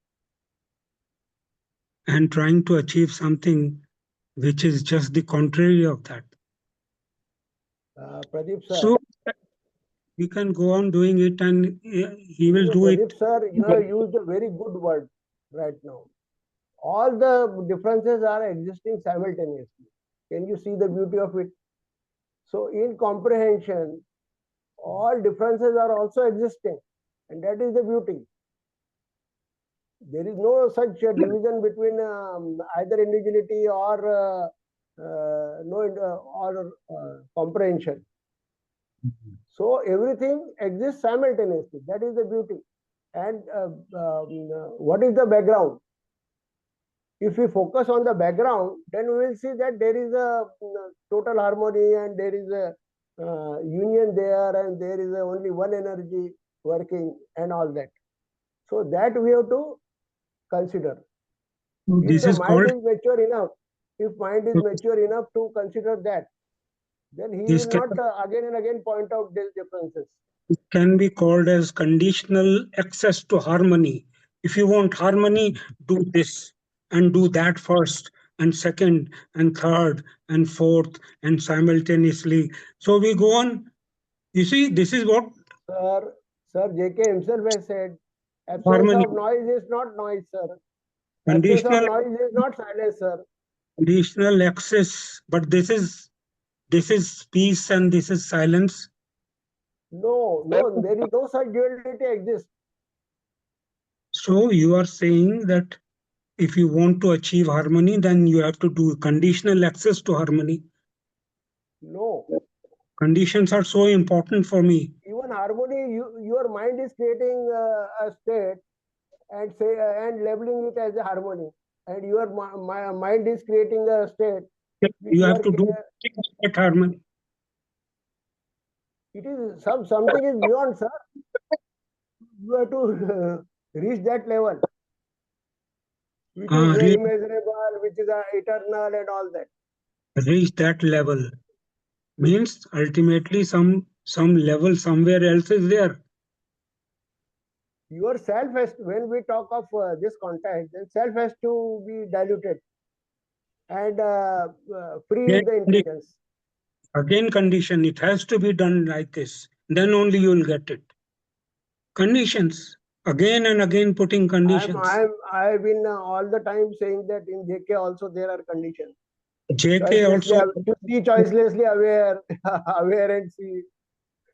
and trying to achieve something which is just the contrary of that. Pradeep sir. So we can go on doing it, and he will do Pradeep it. sir, you have used a very good word right now. All the differences are existing simultaneously. Can you see the beauty of it? So in comprehension, all differences are also existing, and that is the beauty. There is no such division between either individuality or comprehension. So everything exists simultaneously. That is the beauty. And what is the background? If we focus on the background, then we will see that there is a total harmony and there is a union there, and there is only one energy working and all that. So that we have to consider. If This the is mind called. is mature enough, if mind is mature enough to consider that, then he This will not again and again point out these differences. can be called as conditional access to harmony. If you want harmony, do this and do that first, and second, and third, and fourth, and simultaneously. So we go on. You see, this is what Sir JK himself has said, absence harmony, of noise is not noise, sir. Absence of conditional, noise is not silence, sir. conditional access. But this is peace and this is silence. No, there is no such duality exists. So you are saying that if you want to achieve harmony, then you have to do conditional access to harmony. No. Conditions are so important for me. Even harmony, your mind is creating a state and and labeling it as a harmony, and your mind is creating a state. You have to do that harmony. It is something is beyond, sir. You have to reach that level, which is immeasurable, which is eternal, and all that. Reach that level means ultimately some level somewhere else is there. Your self has, when we talk of this context, then self has to be diluted and free with the intelligence. Again, condition, it has to be done like this. Then only you will get it. Conditions. Again and again putting conditions. I've been all the time saying that in JK also there are conditions. JK also. You see choicelessly aware, aware and see.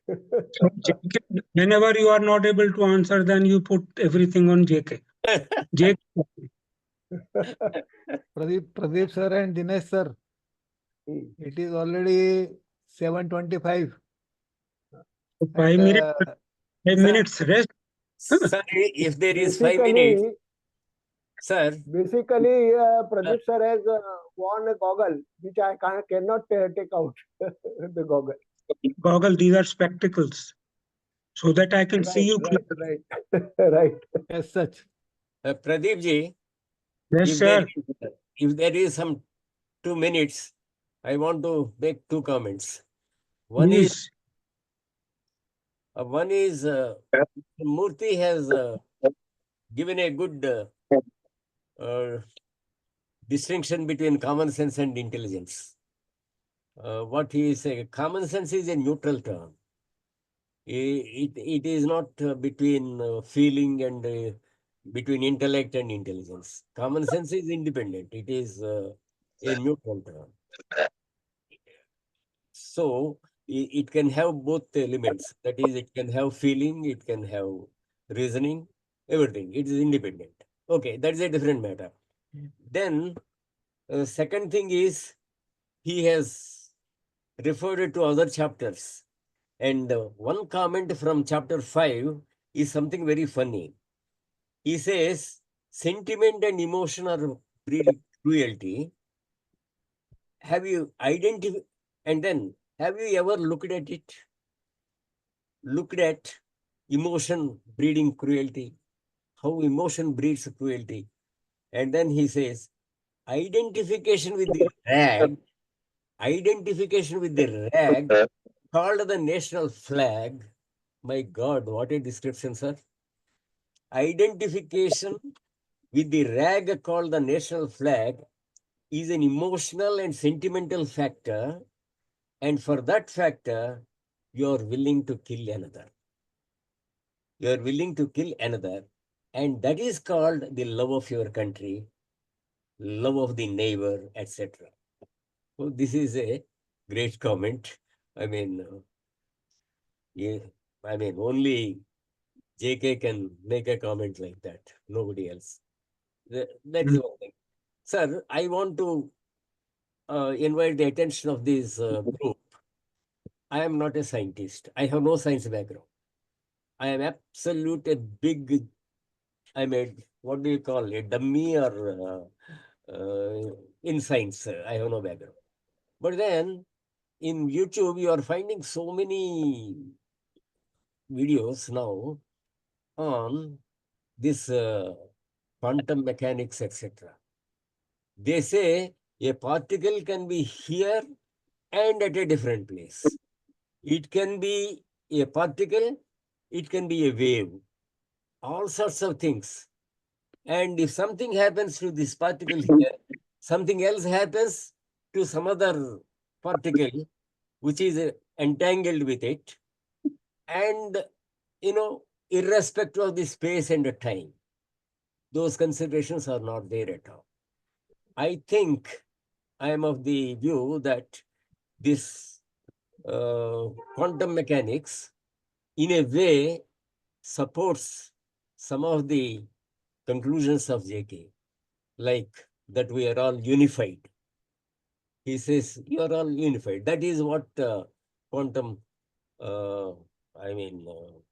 JK, whenever you are not able to answer, then you put everything on JK. JK. Pradeep sir and Dinesh sir, it is already 7:25. 5 minutes. 5 minutes rest. Sir, if there is 5 minutes, sir. Basically, Pradeep sir has worn a goggle, which I cannot take out. The goggle. Goggle, these are spectacles. So that I can see you. Right. As such. Pradeep ji, Yes, sir. If there is some 2 minutes, I want to make 2 comments. One is Murthy has given a good distinction between common sense and intelligence. What he is saying, common sense is a neutral term. It is not between feeling and between intellect and intelligence. Common sense is independent. It is a neutral term. So it can have both elements. That is, it can have feeling, it can have reasoning, everything. It is independent. Okay, that is a different matter. Then, second thing is, he has referred to other chapters. And one comment from chapter 5 is something very funny. He says, sentiment and emotion are breed cruelty. Have you identified, and then have you ever looked at it? Looked at emotion breeding cruelty, how emotion breeds cruelty. And then he says, identification with the rag called the national flag. My God, what a description, sir. Identification with the rag called the national flag is an emotional and sentimental factor, and for that factor, you are willing to kill another. You are willing to kill another, and that is called the love of your country, love of the neighbor, etc. So this is a great comment. I mean, yeah, only JK can make a comment like that. Nobody else. That is one thing. Sir, I want to invite the attention of this group. I am not a scientist. I have no science background. I am absolute a big, what do you call it, dummy or in science. I have no background. But then in YouTube, you are finding so many videos now on this quantum mechanics, etc. They say a particle can be here and at a different place. It can be a particle, it can be a wave, all sorts of things. And if something happens to this particle here, something else happens to some other particle which is entangled with it. And, irrespective of the space and the time, those considerations are not there at all. I think I am of the view that this quantum mechanics, in a way, supports some of the conclusions of JK, like that we are all unified. He says, you are all unified. That is what quantum,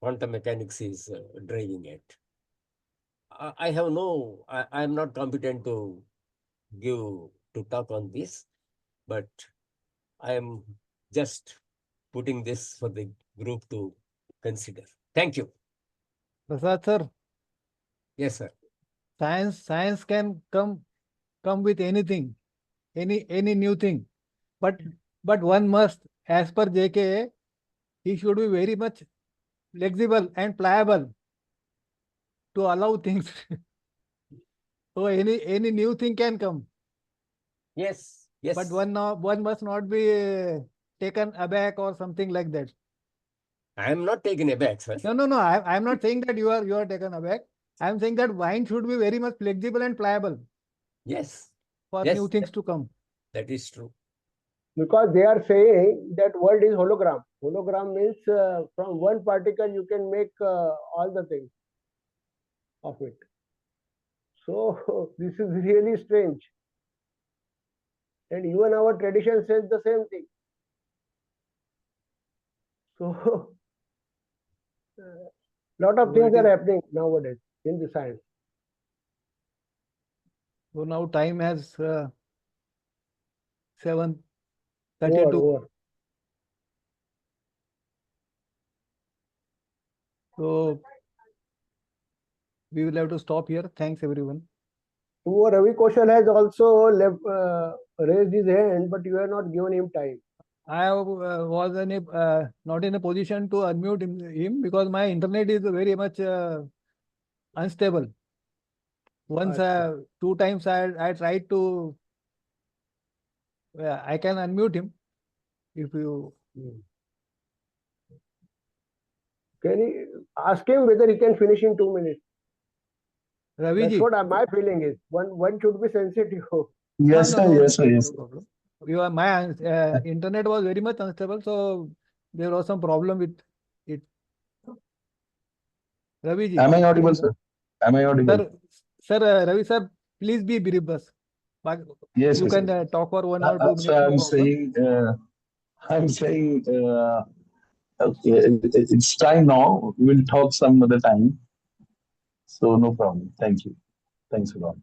quantum mechanics is driving at. I am not competent to talk on this, but I am just putting this for the group to consider. Thank you. Prasad sir, Yes, sir. science can come with anything, any new thing, but one must, as per JK, he should be very much flexible and pliable to allow things. So any new thing can come, Yes, yes. but one must not be taken aback or something like that. I am not taken aback, sir. No. I'm not saying that you are taken aback. I'm saying that wine should be very much flexible and pliable Yes, for yes, new things to come. that is true. Because they are saying that world is hologram. Hologram means from one particle you can make all the things of it. So this is really strange. And even our tradition says the same thing. So lot of So things it are is- happening nowadays in the science. So now time has 7:32. Over. So we will have to stop here. Thanks everyone. Ravi Kaushal has also raised his hand, but you have not given him time. I was not in a position to unmute him because my internet is very much unstable. Once, Achha. 2 times I tried to. I can unmute him if you. Can you ask him whether he can finish in 2 minutes? Ravi That's ji. what my feeling is. One should be sensitive. Yes, No, sir. no, Yes, sir. no Yes. problem. My internet was very much unstable, so there was some problem with it. Ravi ji. Am I audible, sir? Am I audible? Sir, Ravi sir, please be brief, bus. Yes, You yes, can yes. talk for 1 or 2 minutes. So No problem. I'm saying, okay, it's time now. We'll talk some other time. So no problem. Thank you. Thanks a lot.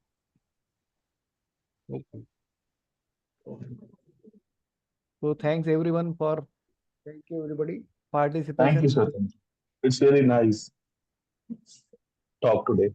Okay. So thanks everyone for Thank you, everybody. Thank you, participation. sir. Thank you. It's very nice talk today.